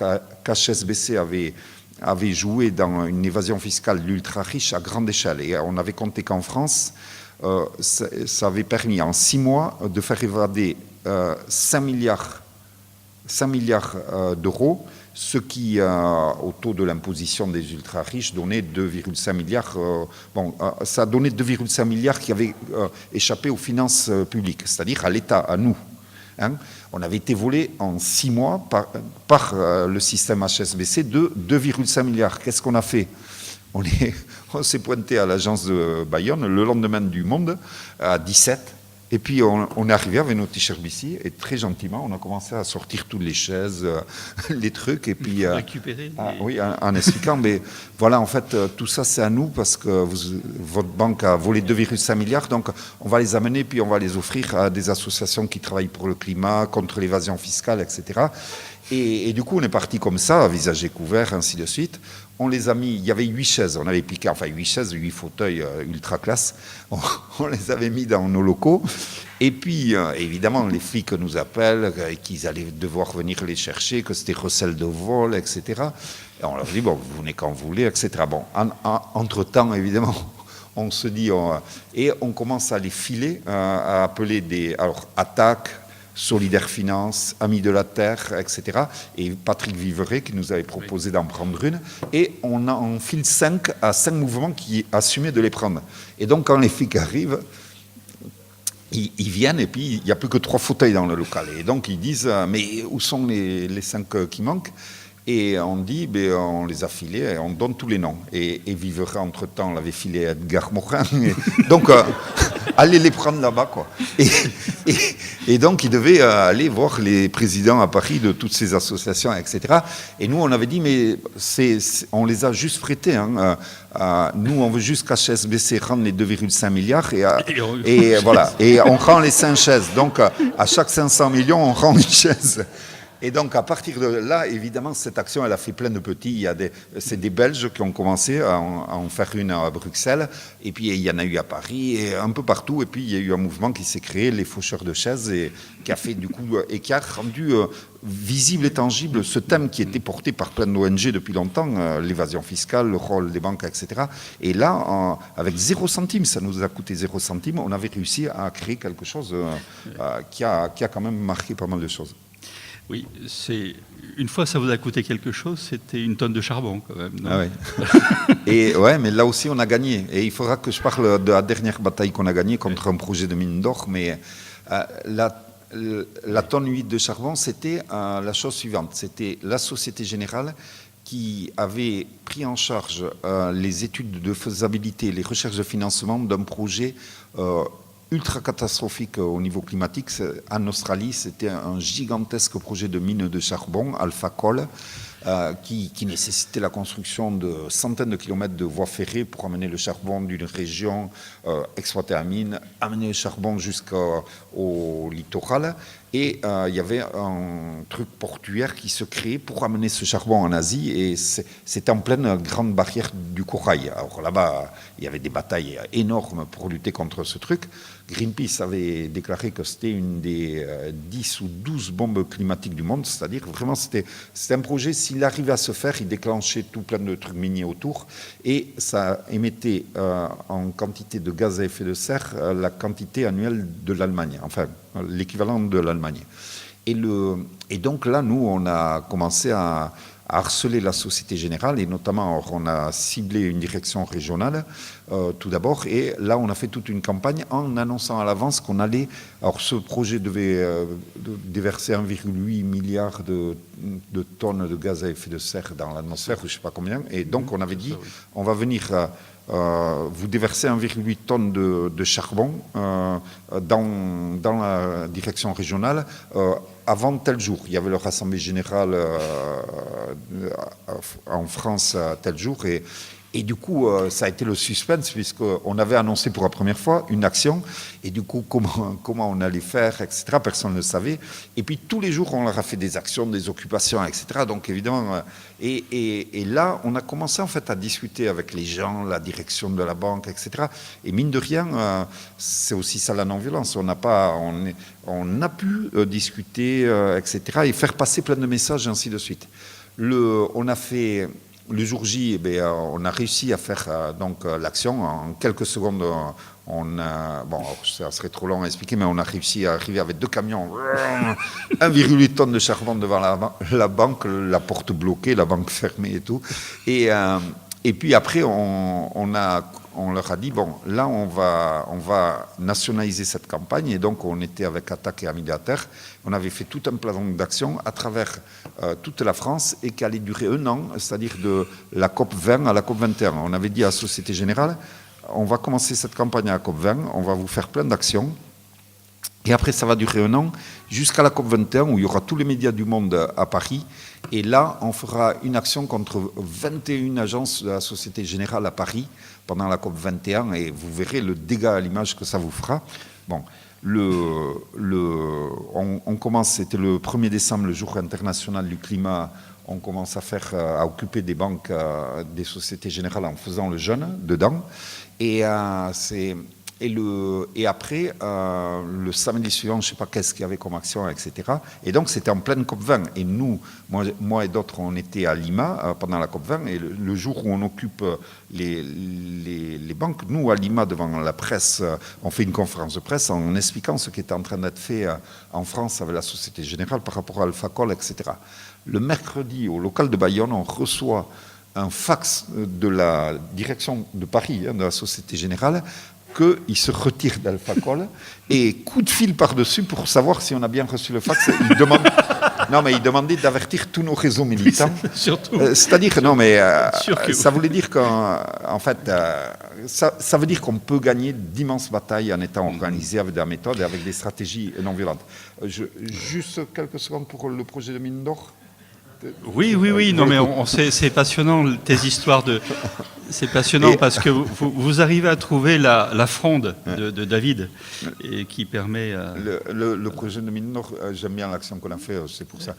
qu'HSBC avait joué dans une évasion fiscale d'ultra riches à grande échelle. Et on avait compté qu'en France, ça avait permis en 6 mois de faire évader 5 milliards d'euros, ce qui, au taux de l'imposition des ultra-riches, donnait 2,5 milliards. Ça donnait 2,5 milliards qui avaient échappé aux finances publiques, c'est-à-dire à l'État, à nous. On avait été volé en 6 mois par le système HSBC de 2,5 milliards. Qu'est-ce qu'on a fait ? On s'est pointé à l'agence de Bayonne le lendemain du Monde à 17. Et puis on est arrivé avec nos t-shirts BC et très gentiment on a commencé à sortir toutes les chaises, les trucs, et puis récupérer. Oui, en expliquant, mais voilà, en fait tout ça c'est à nous parce que votre banque a volé 2,5 milliards, donc on va les amener puis on va les offrir à des associations qui travaillent pour le climat, contre l'évasion fiscale, etc. Et du coup on est parti comme ça, à visage découvert, ainsi de suite. On les a mis, il y avait 8 chaises, on avait piqué, enfin 8 chaises, 8 fauteuils ultra classe, on les avait mis dans nos locaux, et puis évidemment les flics nous appellent, qu'ils allaient devoir venir les chercher, que c'était recel de vol, etc. Et on leur dit, bon, vous venez quand vous voulez, etc. Bon, entre-temps, évidemment, on se dit, et on commence à les filer, à appeler alors Attaque, Solidaire Finance, Amis de la Terre, etc. Et Patrick Viveret qui nous avait proposé d'en prendre une. Et on en file 5 à 5 mouvements qui assumaient de les prendre. Et donc quand les flics arrivent, ils viennent et puis il n'y a plus que 3 fauteuils dans le local. Et donc ils disent, mais où sont les 5 qui manquent? Et on dit, on les a filés et on donne tous les noms. Et Viveret, entre-temps, l'avait filé à Edgar Morin. Donc, allez les prendre là-bas, quoi. Et donc, ils devaient aller voir les présidents à Paris de toutes ces associations, etc. Et nous, on avait dit, mais on les a juste prêtés. Hein. Nous, on veut juste qu'HSBC rende les 2,5 milliards. Et voilà. Et on rend les 5 chaises. Donc, à chaque 500 millions, on rend une chaise. Et donc, à partir de là, évidemment, cette action, elle a fait plein de petits. C'est des Belges qui ont commencé à en faire une à Bruxelles. Et puis, il y en a eu à Paris et un peu partout. Et puis, il y a eu un mouvement qui s'est créé, les faucheurs de chaises, et qui a fait du coup, et qui a rendu visible et tangible ce thème qui était porté par plein d'ONG depuis longtemps, l'évasion fiscale, le rôle des banques, etc. Et là, avec 0 centime, ça nous a coûté 0 centime, on avait réussi à créer quelque chose qui a quand même marqué pas mal de choses. Oui, une fois ça vous a coûté quelque chose, c'était une tonne de charbon quand même. Non? Ah ouais. Et ouais, mais là aussi on a gagné. Et il faudra que je parle de la dernière bataille qu'on a gagnée contre un projet de mine d'or. Mais la tonne 8 de charbon, c'était la chose suivante. C'était la Société Générale qui avait pris en charge les études de faisabilité, les recherches de financement d'un projet ultra catastrophique au niveau climatique. En Australie, c'était un gigantesque projet de mine de charbon, Alpha Coal, qui nécessitait la construction de centaines de kilomètres de voies ferrées pour amener le charbon d'une région exploitée à mine, amener le charbon jusqu'au littoral. Et il y avait un truc portuaire qui se créait pour amener ce charbon en Asie, et c'était en pleine grande barrière du corail. Alors là-bas, il y avait des batailles énormes pour lutter contre ce truc. Greenpeace avait déclaré que c'était une des 10 ou 12 bombes climatiques du monde, c'est-à-dire vraiment c'était un projet, s'il arrivait à se faire, il déclenchait tout plein de trucs miniers autour, et ça émettait en quantité de gaz à effet de serre la quantité annuelle de l'Allemagne, enfin l'équivalent de l'Allemagne. Et donc là, nous, on a commencé à harceler la Société Générale, et notamment on a ciblé une direction régionale tout d'abord, et là on a fait toute une campagne en annonçant à l'avance qu'on allait, alors ce projet devait déverser 1,8 milliard de tonnes de gaz à effet de serre dans l'atmosphère, je ne sais pas combien, et donc on avait dit on va venir vous déversez 1,8 tonnes de charbon dans la direction régionale avant tel jour. Il y avait leur assemblée générale en France tel jour, et du coup, ça a été le suspense, puisqu'on avait annoncé pour la première fois une action, et du coup, comment on allait faire, etc., personne ne le savait. Et puis, tous les jours, on leur a fait des actions, des occupations, etc. Donc, évidemment, et là, on a commencé, en fait, à discuter avec les gens, la direction de la banque, etc. Et mine de rien, c'est aussi ça la non-violence. On a pu discuter, etc., et faire passer plein de messages, ainsi de suite. On a fait... Le jour J, on a réussi à faire l'action. En quelques secondes, ça serait trop long à expliquer, mais on a réussi à arriver avec 2 camions, 1,8 tonnes de charbon devant la banque, la porte bloquée, la banque fermée et tout. Et puis après, on leur a dit, bon, là, on va nationaliser cette campagne. Et donc, on était avec Attaque et Amis de la Terre. On avait fait tout un plan d'action à travers toute la France, et qui allait durer 1 an, c'est-à-dire de la COP 20 à la COP 21. On avait dit à la Société Générale, on va commencer cette campagne à la COP 20, on va vous faire plein d'actions. Et après, ça va durer 1 an, jusqu'à la COP 21, où il y aura tous les médias du monde à Paris. Et là, on fera une action contre 21 agences de la Société Générale à Paris pendant la COP 21, et vous verrez le dégât à l'image que ça vous fera. Bon, on commence, c'était le 1er décembre, le jour international du climat, on commence à occuper des banques, des Sociétés Générales en faisant le jeûne dedans. Et Et après, le samedi suivant, je ne sais pas qu'est-ce qu'il y avait comme action, etc. Et donc, c'était en pleine COP20. Et nous, moi et d'autres, on était à Lima pendant la COP20. Et le jour où on occupe les banques, nous, à Lima, devant la presse, on fait une conférence de presse en expliquant ce qui était en train d'être fait en France avec la Société Générale par rapport à Alphacol, etc. Le mercredi, au local de Bayonne, on reçoit un fax de la direction de Paris, de la Société Générale, qu'il se retire d'Alphacol et coup de fil par-dessus pour savoir si on a bien reçu le fax. Il demandait d'avertir tous nos réseaux militants. Oui, surtout. C'est-à-dire, ça voulait dire qu'en fait, ça veut dire qu'on peut gagner d'immenses batailles en étant organisé avec des méthodes et avec des stratégies non violentes. Juste quelques secondes pour le projet de mine d'or. Oui, non, mais c'est passionnant, tes histoires de... C'est passionnant parce que vous arrivez à trouver la fronde de David et qui permet... Le projet de mine d'or, j'aime bien l'action qu'on a fait, c'est pour ça.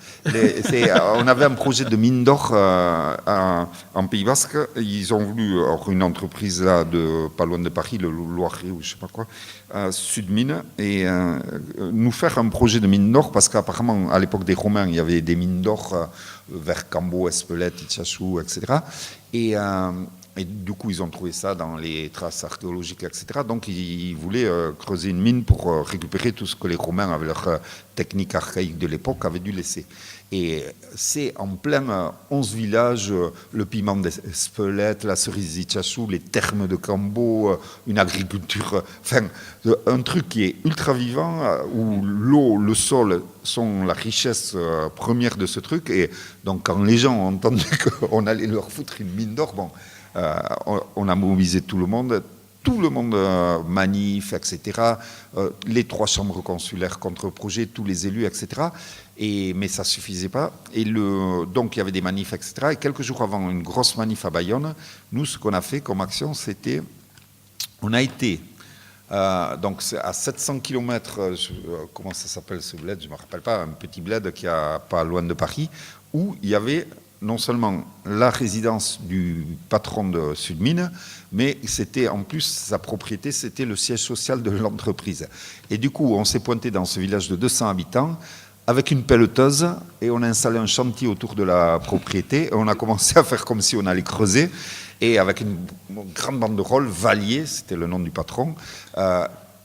On avait un projet de mine d'or en Pays Basque. Ils ont voulu, une entreprise là, pas loin de Paris, le Loiret ou je ne sais pas quoi, Sudmine, et nous faire un projet de mine d'or parce qu'apparemment, à l'époque des Romains, il y avait des mines d'or vers Cambo, Espelette, Itchachou, etc. Et du coup, ils ont trouvé ça dans les traces archéologiques, etc. Donc, ils voulaient creuser une mine pour récupérer tout ce que les Romains, avec leur technique archaïque de l'époque, avaient dû laisser. Et c'est en plein 11 villages, le piment d'Espelette, la cerise d'Itchachou, les thermes de Cambo, une agriculture... Enfin, un truc qui est ultra vivant, où l'eau, le sol sont la richesse première de ce truc. Et donc, quand les gens ont entendu qu'on allait leur foutre une mine d'or, bon... on a mobilisé tout le monde manif, etc. Les 3 chambres consulaires contre le projet, tous les élus, etc. Mais ça ne suffisait pas. Donc il y avait des manifs, etc. Et quelques jours avant une grosse manif à Bayonne, nous, ce qu'on a fait comme action, c'était... On a été donc à 700 km, comment ça s'appelle ce bled, je ne me rappelle pas, un petit bled qui est pas loin de Paris, où il y avait... non seulement la résidence du patron de Sudmine, mais c'était en plus sa propriété, c'était le siège social de l'entreprise. Et du coup, on s'est pointé dans ce village de 200 habitants avec une pelleteuse et on a installé un chantier autour de la propriété. Et on a commencé à faire comme si on allait creuser. Et avec une grande banderole, Valier, c'était le nom du patron,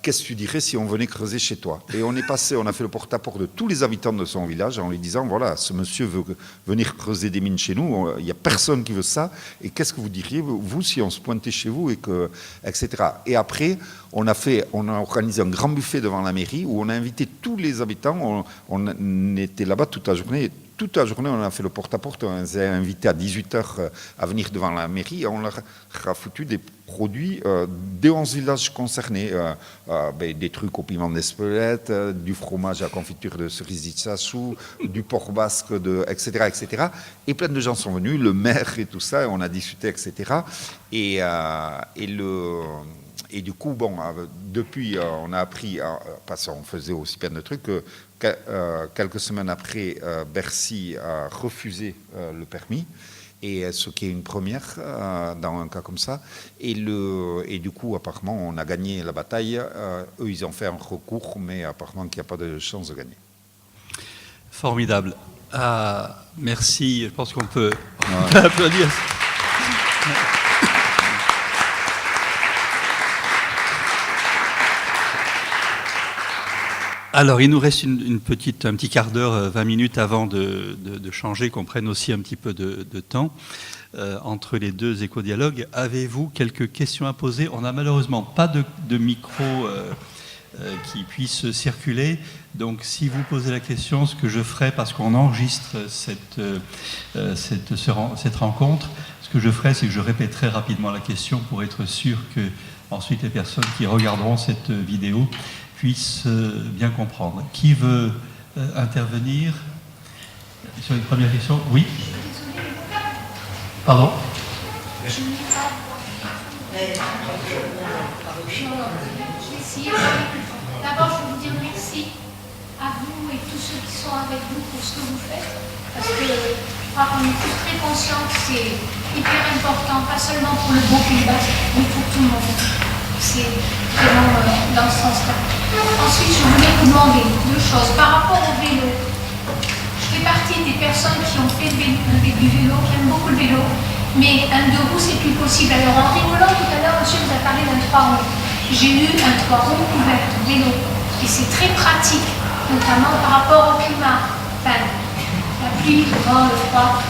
qu'est-ce que tu dirais si on venait creuser chez toi? Et on a fait le porte-à-porte de tous les habitants de son village en lui disant, voilà, ce monsieur veut venir creuser des mines chez nous, il n'y a personne qui veut ça, et qu'est-ce que vous diriez, vous, si on se pointait chez vous, etc. Et après, on a organisé un grand buffet devant la mairie où on a invité tous les habitants, on était là-bas toute la journée. Toute la journée, on a fait le porte-à-porte, on les a invités à 18h à venir devant la mairie et on leur a foutu des produits des 11 villages concernés, des trucs au piment d'Espelette, du fromage à confiture de cerise d'Itchachou, du porc basque, etc., etc. Et plein de gens sont venus, le maire et tout ça, et on a discuté, etc. Et du coup, bon, depuis, on a appris, parce qu'on faisait aussi plein de trucs, que quelques semaines après, Bercy a refusé le permis, et ce qui est une première dans un cas comme ça. Et du coup, apparemment, on a gagné la bataille. Eux, ils ont fait un recours, mais apparemment qu'il n'y a pas de chance de gagner. Formidable. Merci. Je pense qu'on peut applaudir. Alors, il nous reste un petit quart d'heure, 20 minutes avant de changer, qu'on prenne aussi un petit peu de temps entre les deux éco-dialogues. Avez-vous quelques questions à poser? On n'a malheureusement pas de micro qui puisse circuler. Donc, si vous posez la question, ce que je ferai, parce qu'on enregistre cette rencontre, ce que je ferai, c'est que je répéterai rapidement la question pour être sûr que ensuite les personnes qui regarderont cette vidéo puissent bien comprendre. Qui veut intervenir sur une première question? Oui. Pardon? D'abord, je veux vous dire merci à vous et tous ceux qui sont avec vous pour ce que vous faites, parce que je crois qu'on est tous très conscients que c'est hyper important, pas seulement pour le beau Pays Basque, mais pour tout le monde. c'est vraiment dans ce sens-là. Ensuite, je voulais vous demander deux choses. Par rapport au vélo, je fais partie des personnes qui ont fait du vélo, qui aiment beaucoup le vélo, mais un 2 roues, c'est plus possible. Alors, en rigolant tout à l'heure, monsieur vous a parlé d'un 3 roues. J'ai eu un 3 roues couvert de vélo, et c'est très pratique, notamment par rapport au climat. Enfin, la pluie, le vent, le froid.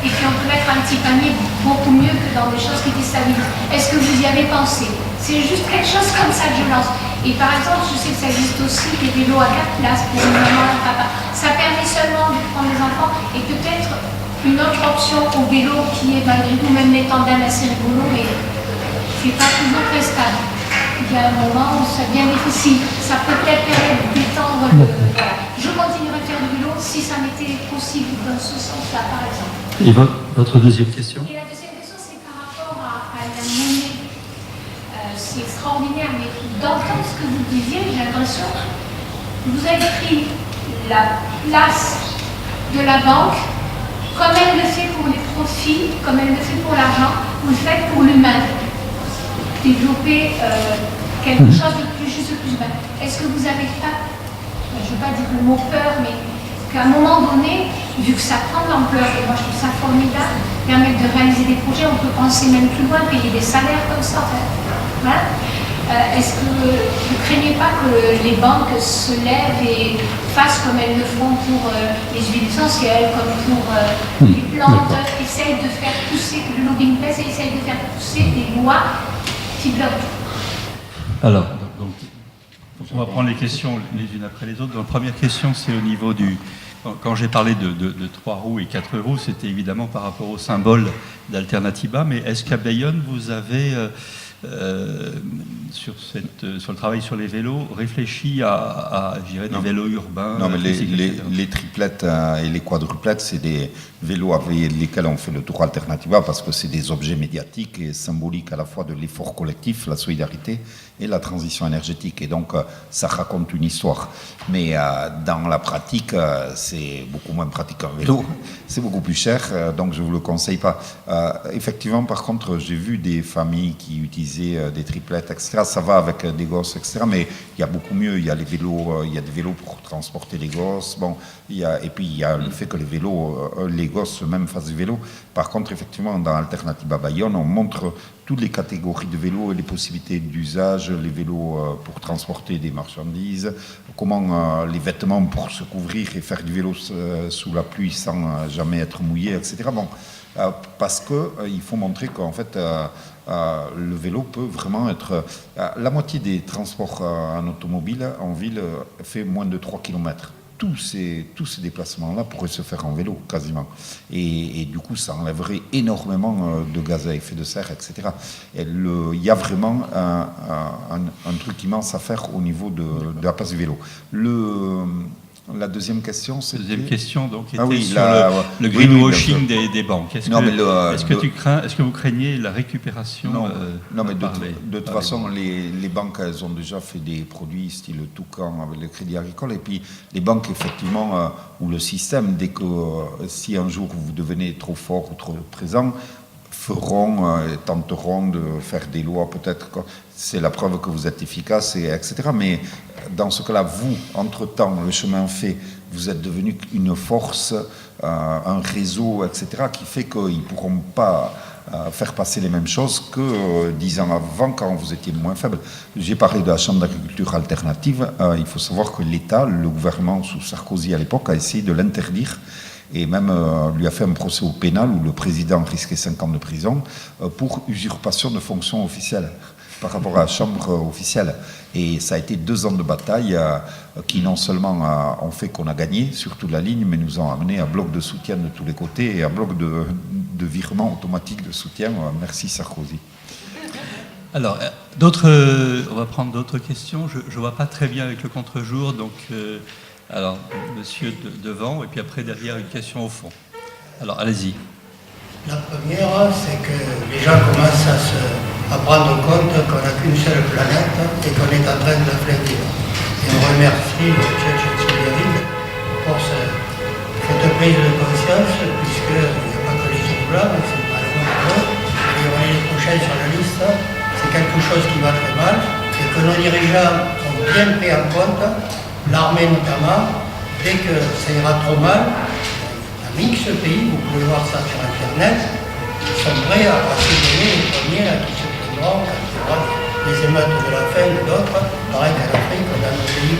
Et puis on peut mettre un petit panier beaucoup mieux que dans des choses qui déstabilisent. Est-ce que vous y avez pensé? C'est juste quelque chose comme ça que je lance. Et par exemple, je sais que ça existe aussi des vélos à 4 places pour une maman et un papa. Ça permet seulement de prendre les enfants et peut-être une autre option au vélo qui est malgré tout, même les tandems assez rigolo, mais c'est pas toujours très stable. Il y a un moment où ça devient difficile. Ça peut peut-être permettre d'étendre le... Voilà. Je continuerai à faire du vélo si ça m'était possible dans ce sens-là, par exemple. Et votre deuxième question? Et la deuxième question, c'est par rapport à la monnaie. C'est extraordinaire, mais d'entendre ce que vous disiez, j'ai l'impression que vous avez pris la place de la banque, comme elle le fait pour les profits, comme elle le fait pour l'argent, vous le faites pour l'humain. Développer quelque chose de plus juste, de plus humain. Est-ce que vous avez pas, je ne veux pas dire le mot peur, mais qu'à un moment donné, vu que ça prend de l'ampleur, et moi je trouve ça formidable, permettre de réaliser des projets, on peut penser même plus loin, payer des salaires comme ça. Voilà. Est-ce que vous ne craignez pas que les banques se lèvent et fassent comme elles le font pour les huiles essentielles, comme pour les plantes, essayent de faire pousser, que le lobbying pèse et essayent de faire pousser des lois qui bloquent? Alors, Donc, on va prendre les questions les unes après les autres. La première question, c'est au niveau du... Quand j'ai parlé de 3 roues et 4 roues, c'était évidemment par rapport au symbole d'Alternativa, mais est-ce qu'à Bayonne, vous avez, sur le travail sur les vélos, réfléchi à je dirais, des vélos urbains? Non, mais les triplettes et les quadruplettes, c'est des vélos avec lesquels on fait le tour Alternativa parce que c'est des objets médiatiques et symboliques à la fois de l'effort collectif, la solidarité et la transition énergétique. Et donc, ça raconte une histoire. Mais dans la pratique, c'est beaucoup moins pratique qu'un vélo. C'est beaucoup plus cher, donc je ne vous le conseille pas. Effectivement, par contre, j'ai vu des familles qui utilisaient des triplettes, etc. Ça va avec des gosses, etc. Mais il y a beaucoup mieux. Il y a les vélos, il y a des vélos pour transporter les gosses. Bon, et puis il y a le fait que les vélos, les gosses eux-mêmes fassent du vélo. Par contre, effectivement, dans Alternativa Bayonne, on montre toutes les catégories de vélos et les possibilités d'usage, les vélos pour transporter des marchandises, comment les vêtements pour se couvrir et faire du vélo sous la pluie sans jamais être mouillé, etc. Bon, parce qu'il faut montrer qu'en fait, le vélo peut vraiment être... la moitié des transports en automobile en ville fait moins de 3 km. Tous ces déplacements-là pourraient se faire en vélo, quasiment. Et du coup, ça enlèverait énormément de gaz à effet de serre, etc. Il y a vraiment un truc immense à faire au niveau de la place du vélo. La deuxième question, c'était... Deuxième question, donc, était sur le greenwashing des banques. Est-ce que que vous craignez la récupération? Non, mais de toute façon, les banques, elles ont déjà fait des produits style Toucan avec le Crédit Agricole. Et puis, les banques, effectivement, ou le système, dès que si un jour vous devenez trop fort ou trop présent, tenteront de faire des lois, peut-être. C'est la preuve que vous êtes efficace, etc. Mais dans ce cas-là, vous, entre-temps, le chemin fait, vous êtes devenu une force, un réseau, etc., qui fait qu'ils ne pourront pas faire passer les mêmes choses que 10 ans avant, quand vous étiez moins faible. J'ai parlé de la Chambre d'agriculture alternative. Il faut savoir que l'État, le gouvernement sous Sarkozy à l'époque, a essayé de l'interdire et même lui a fait un procès au pénal où le président risquait 5 ans de prison pour usurpation de fonctions officielles par rapport à la chambre officielle. Et ça a été 2 ans de bataille qui non seulement ont fait qu'on a gagné sur toute la ligne, mais nous ont amené un bloc de soutien de tous les côtés et un bloc de virement automatique de soutien. Merci Sarkozy. Alors, on va prendre d'autres questions. Je ne vois pas très bien avec le contre-jour, donc... alors, monsieur devant, et puis après, derrière, une question au fond. Alors, allez-y. La première, c'est que les gens commencent à prendre compte qu'on n'a qu'une seule planète et qu'on est en train de la fléter. Et on remercie le Tchétchène pour cette prise de conscience, puisqu'il n'y a pas que les renouvelables, c'est pas le monde. Et on est les prochains sur la liste, c'est quelque quelque chose qui va très mal et que nos dirigeants ont bien pris en compte, l'armée notamment, dès que ça ira trop mal, un X pays, vous pouvez voir ça sur Internet, ils sont prêts à soutenir les premiers là, qui se plaindront quand il y aura des émeutes de la faim ou d'autres, pareil qu'en Afrique, dans nos pays.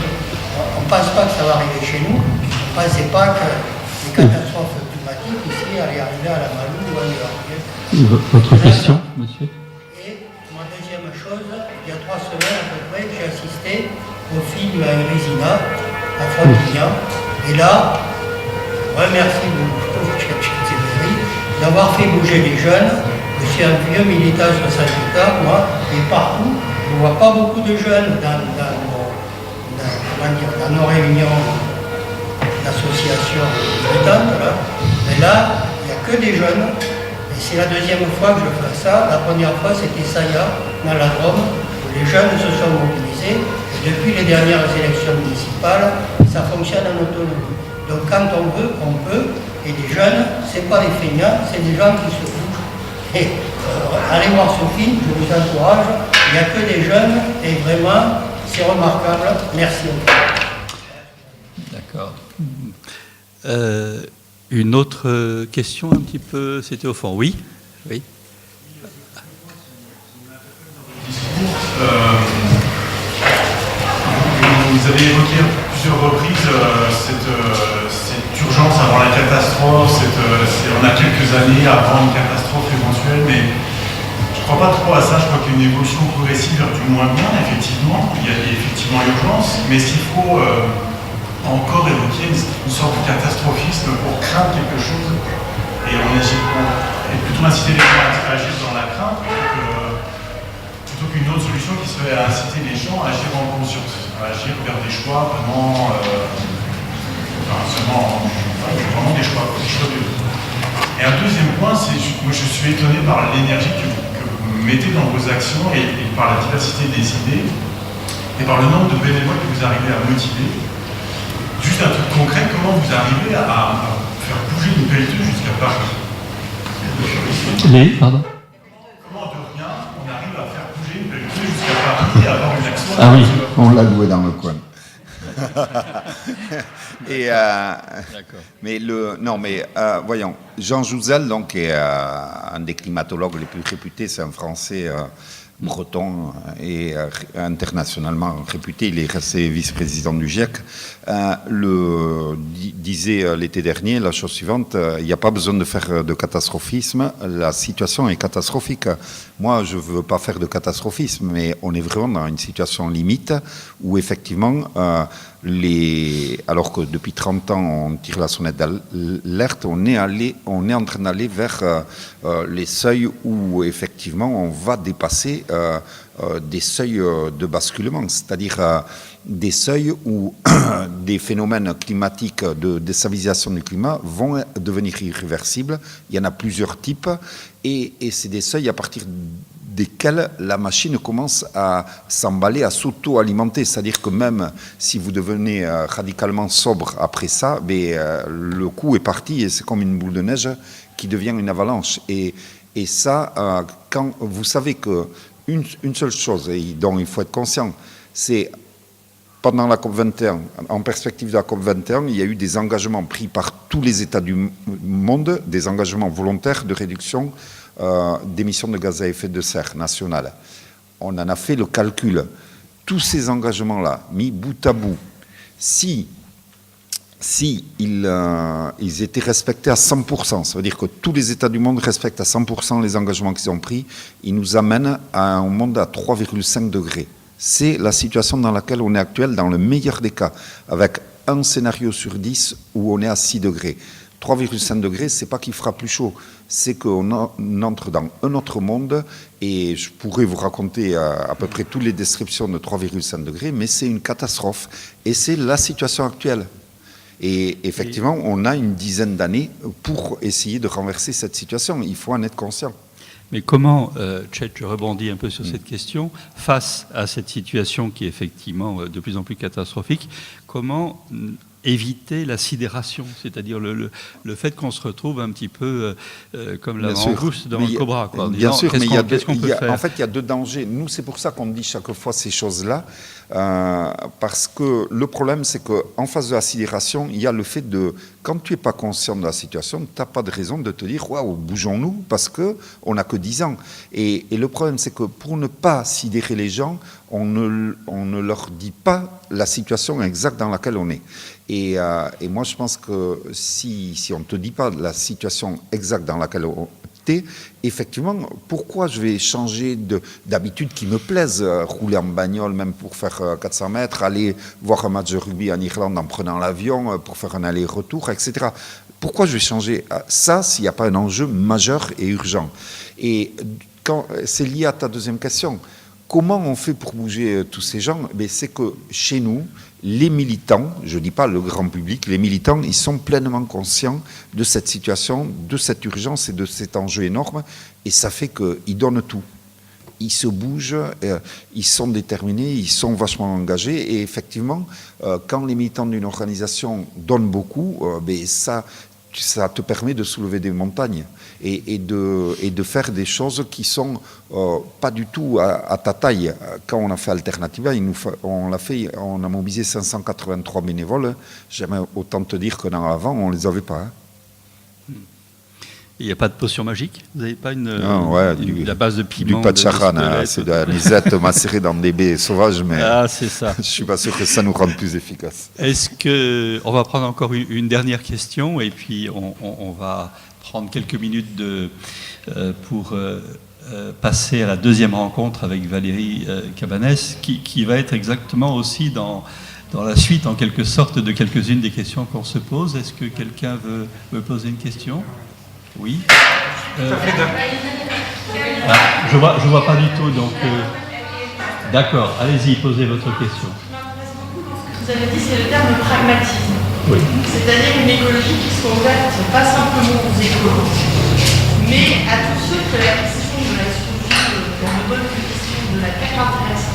On ne pense pas que ça va arriver chez nous, on ne pensait pas que les catastrophes climatiques ici allaient arriver à la Malou ou ailleurs. Votre question, monsieur? Et ma deuxième chose, il y a 3 semaines à peu près, j'ai assisté au film Résina à Frontignan. Et là, remercie d'avoir fait bouger les jeunes. Je suis un vieux militant 68 ans, moi, et partout, je ne vois pas beaucoup de jeunes dans nos réunions d'associations militantes. Là. Mais là, il n'y a que des jeunes. Et c'est la deuxième fois que je fais ça. La première fois, c'était Saya, dans la Drôme, où les jeunes se sont mobilisés. Et depuis les dernières élections municipales, ça fonctionne en autonomie. Donc quand on veut, on peut. Et les jeunes, ce n'est pas des feignants, c'est des gens qui se bougent. Et allez voir ce film, je vous encourage. Il n'y a que des jeunes et vraiment, c'est remarquable. Merci. D'accord. Une autre question un petit peu, c'était au fond. Oui, oui. Vous avez évoqué à plusieurs reprises cette urgence avant la catastrophe, on a quelques années avant une catastrophe éventuelle, mais je ne crois pas trop à ça. Je crois qu'il y a une évolution progressive vers du moins bien, effectivement. Il y a effectivement urgence, mais s'il faut encore évoquer une sorte de catastrophisme pour craindre quelque chose, et plutôt inciter les gens à agir dans la crainte, plutôt qu'une autre solution qui serait à inciter les gens à agir en conscience, à agir vers des choix vraiment, vraiment des choix de vie. Et un deuxième point, c'est moi je suis étonné par l'énergie que vous mettez dans vos actions et par la diversité des idées et par le nombre de bénévoles que vous arrivez à motiver. Juste un truc concret, comment vous arrivez à faire bouger une PLT jusqu'à Paris? Pardon? Comment de rien on arrive à faire bouger une PLT jusqu'à Paris et avoir une action? Ah oui. On l'a loué dans le coin. Et voyons, Jean Jouzel donc est un des climatologues les plus réputés, c'est un Français breton et internationalement réputé. Il est resté vice-président du GIEC. Disait l'été dernier la chose suivante: il n'y a pas besoin de faire de catastrophisme. La situation est catastrophique. Moi, je ne veux pas faire de catastrophisme, mais on est vraiment dans une situation limite où effectivement, alors que depuis 30 ans on tire la sonnette d'alerte, on est en train d'aller vers les seuils où effectivement on va dépasser des seuils de basculement, c'est-à-dire des seuils où des phénomènes climatiques de déstabilisation du climat vont devenir irréversibles. Il y en a plusieurs types et c'est des seuils à partir desquels la machine commence à s'emballer, à s'auto-alimenter. C'est-à-dire que même si vous devenez radicalement sobre après ça, le coup est parti et c'est comme une boule de neige qui devient une avalanche. Et ça, quand vous savez qu'une seule chose dont il faut être conscient, c'est pendant la COP21, en perspective de la COP21, il y a eu des engagements pris par tous les États du monde, des engagements volontaires de réduction d'émissions de gaz à effet de serre nationales. On en a fait le calcul. Tous ces engagements-là, mis bout à bout, si ils étaient respectés à 100%, ça veut dire que tous les États du monde respectent à 100% les engagements qu'ils ont pris, ils nous amènent à un monde à 3,5 degrés. C'est la situation dans laquelle on est actuel, dans le meilleur des cas, avec un scénario sur 10 où on est à 6 degrés. 3,5 degrés, c'est pas qu'il fera plus chaud, c'est qu'on entre dans un autre monde, et je pourrais vous raconter à peu près toutes les descriptions de 3,5 degrés, mais c'est une catastrophe, et c'est la situation actuelle. Et effectivement, on a une dizaine d'années pour essayer de renverser cette situation, il faut en être conscient. Mais comment, Chet, je rebondis un peu sur cette question, face à cette situation qui est effectivement de plus en plus catastrophique, comment éviter la sidération, c'est-à-dire le fait qu'on se retrouve un petit peu comme la Bien sûr. mangouste dans le cobra. Quoi, en Bien disant, sûr, mais qu'est-ce qu'on peut faire? en fait, il y a deux dangers. Nous, c'est pour ça qu'on dit chaque fois ces choses-là, parce que le problème, c'est qu'en face de la sidération, il y a le fait de, quand tu n'es pas conscient de la situation, tu n'as pas de raison de te dire, waouh, bougeons-nous, parce qu'on n'a que 10 ans. Et le problème, c'est que pour ne pas sidérer les gens, on ne leur dit pas la situation exacte dans laquelle on est. Et moi, je pense que si on ne te dit pas la situation exacte dans laquelle on est, effectivement, pourquoi je vais changer d'habitude qui me plaisent, rouler en bagnole même pour faire 400 mètres, aller voir un match de rugby en Irlande en prenant l'avion pour faire un aller-retour, etc. Pourquoi je vais changer ça s'il n'y a pas un enjeu majeur et urgent? Et c'est lié à ta deuxième question. Comment on fait pour bouger tous ces gens? C'est que chez nous, les militants, je ne dis pas le grand public, les militants, ils sont pleinement conscients de cette situation, de cette urgence et de cet enjeu énorme, et ça fait qu'ils donnent tout. Ils se bougent, ils sont déterminés, ils sont vachement engagés, et effectivement, quand les militants d'une organisation donnent beaucoup, ça te permet de soulever des montagnes et de faire des choses qui sont pas du tout à ta taille. Quand on a fait Alternativa, on a mobilisé 583 bénévoles. J'aimerais autant te dire qu'un an avant, on les avait pas. Hein. Il n'y a pas de potion magique? Vous n'avez pas la base de piment? Du pacharana, c'est de la nisette macérée dans des baies sauvages, mais c'est ça. Je ne suis pas sûr que ça nous rende plus efficaces. Est-ce qu'on va prendre encore une dernière question et puis on va prendre quelques minutes pour passer à la deuxième rencontre avec Valérie Cabanès, qui va être exactement aussi dans la suite, en quelque sorte, de quelques-unes des questions qu'on se pose. Est-ce que quelqu'un veut poser une question? Oui. Je vois pas du tout, donc d'accord. Allez-y, posez votre question. Vous avez dit, c'est le terme pragmatisme. Oui. C'est-à-dire une écologie qui soit ouverte pas simplement aux écolos, mais à tous ceux que la question de la survie, dans de bonnes questions de la Terre intéresse.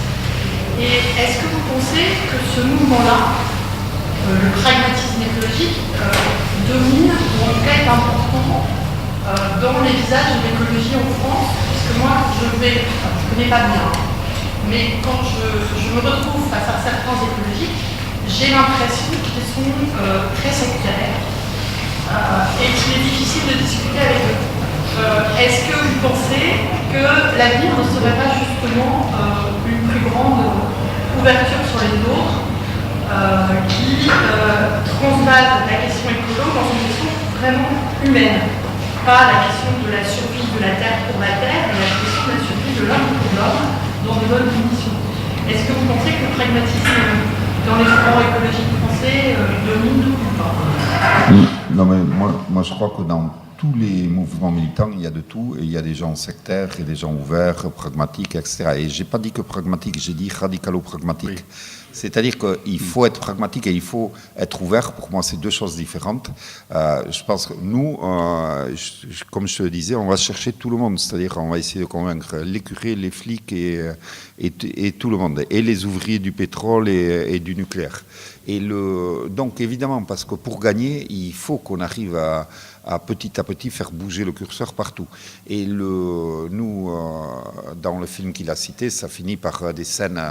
Et est-ce que vous pensez que ce mouvement-là, le pragmatisme écologique, domine, ou en tout cas est important dans les visages de l'écologie en France, puisque moi, je connais pas bien, mais quand je me retrouve face à certains écologiques, j'ai l'impression qu'ils sont très sectaires et qu'il est difficile de discuter avec eux. Est-ce que vous pensez que l'avenir ne serait pas justement une plus grande ouverture sur les autres qui transvase la question écolo dans une question vraiment humaine? Pas la question de la survie de la Terre pour la Terre, mais la question de la survie de l'homme pour l'homme dans de bonnes conditions. Est-ce que vous pensez que le pragmatisme dans les courants écologiques français domine ou pas? Non, mais moi je crois que dans tous les mouvements militants, il y a de tout, et il y a des gens sectaires, et des gens ouverts, pragmatiques, etc. Et j'ai pas dit que pragmatique, j'ai dit radicalo-pragmatique. Oui. C'est-à-dire qu'il faut être pragmatique et il faut être ouvert. Pour moi, c'est deux choses différentes. Je pense que nous, comme je te le disais, on va chercher tout le monde. C'est-à-dire qu'on va essayer de convaincre les curés, les flics et tout le monde. Et les ouvriers du pétrole et du nucléaire. Donc, évidemment, parce que pour gagner, il faut qu'on arrive à petit faire bouger le curseur partout. Et nous, dans le film qu'il a cité, ça finit par des scènes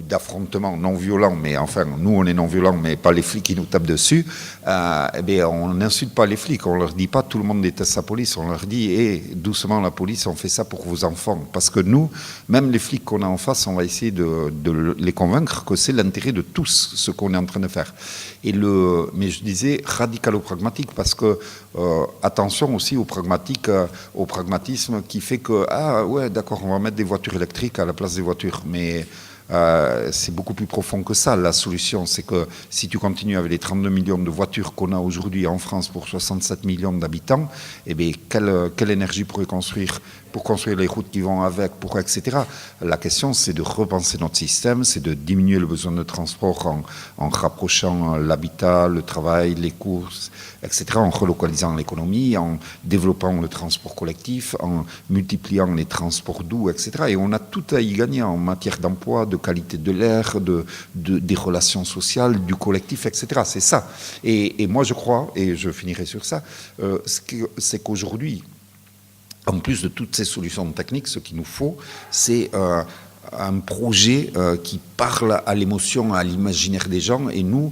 d'affrontements non violents, mais enfin, nous on est non violents, mais pas les flics qui nous tapent dessus. On n'insulte pas les flics, on leur dit pas tout le monde déteste sa police, on leur dit doucement la police, on fait ça pour vos enfants. Parce que nous, même les flics qu'on a en face, on va essayer de les convaincre que c'est l'intérêt de tous ce qu'on est en train de faire. Mais je disais radicalo-pragmatique parce que attention aussi au pragmatisme qui fait que ouais d'accord, on va mettre des voitures électriques à la place des voitures, mais c'est beaucoup plus profond que ça. La solution, c'est que si tu continues avec les 32 millions de voitures qu'on a aujourd'hui en France pour 67 millions d'habitants, quelle énergie pour construire les routes qui vont avec, etc. La question, c'est de repenser notre système, c'est de diminuer le besoin de transport en rapprochant l'habitat, le travail, les courses, etc., en relocalisant l'économie, en développant le transport collectif, en multipliant les transports doux, etc. Et on a tout à y gagner en matière d'emploi, de qualité de l'air, des relations sociales, du collectif, etc. C'est ça. Et moi, je crois, et je finirai sur ça, c'est qu'aujourd'hui, en plus de toutes ces solutions techniques, ce qu'il nous faut, c'est un projet qui parle à l'émotion, à l'imaginaire des gens. Et nous,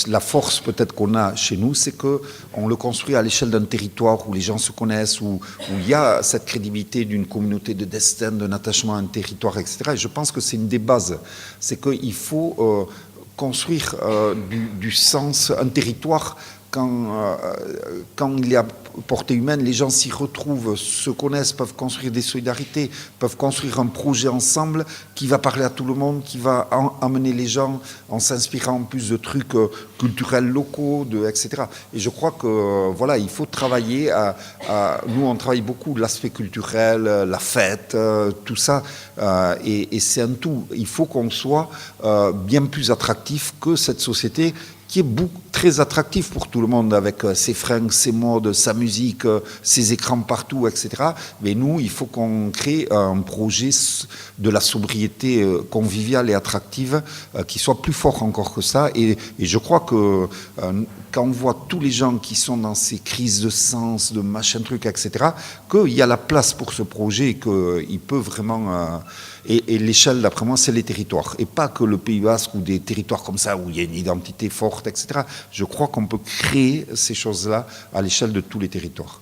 la force peut-être qu'on a chez nous, c'est qu'on le construit à l'échelle d'un territoire où les gens se connaissent, où il y a cette crédibilité d'une communauté de destin, d'un attachement à un territoire, etc. Et je pense que c'est une des bases. C'est qu'il faut construire du sens, un territoire. Quand il y a portée humaine, les gens s'y retrouvent, se connaissent, peuvent construire des solidarités, peuvent construire un projet ensemble qui va parler à tout le monde, qui va amener les gens en s'inspirant en plus de trucs culturels locaux, etc. Et je crois que voilà, il faut travailler nous, on travaille beaucoup l'aspect culturel, la fête, tout ça, et c'est un tout. Il faut qu'on soit bien plus attractif que cette société qui est très attractif pour tout le monde, avec ses fringues, ses modes, sa musique, ses écrans partout, etc. Mais nous, il faut qu'on crée un projet de la sobriété conviviale et attractive qui soit plus fort encore que ça. Et je crois que quand on voit tous les gens qui sont dans ces crises de sens, de machin truc, etc., qu'il y a la place pour ce projet et qu'il peut vraiment... Et l'échelle, d'après moi, c'est les territoires. Et pas que le Pays Basque ou des territoires comme ça, où il y a une identité forte, etc. Je crois qu'on peut créer ces choses-là à l'échelle de tous les territoires.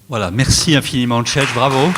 Voilà, merci infiniment, Tchèque, bravo.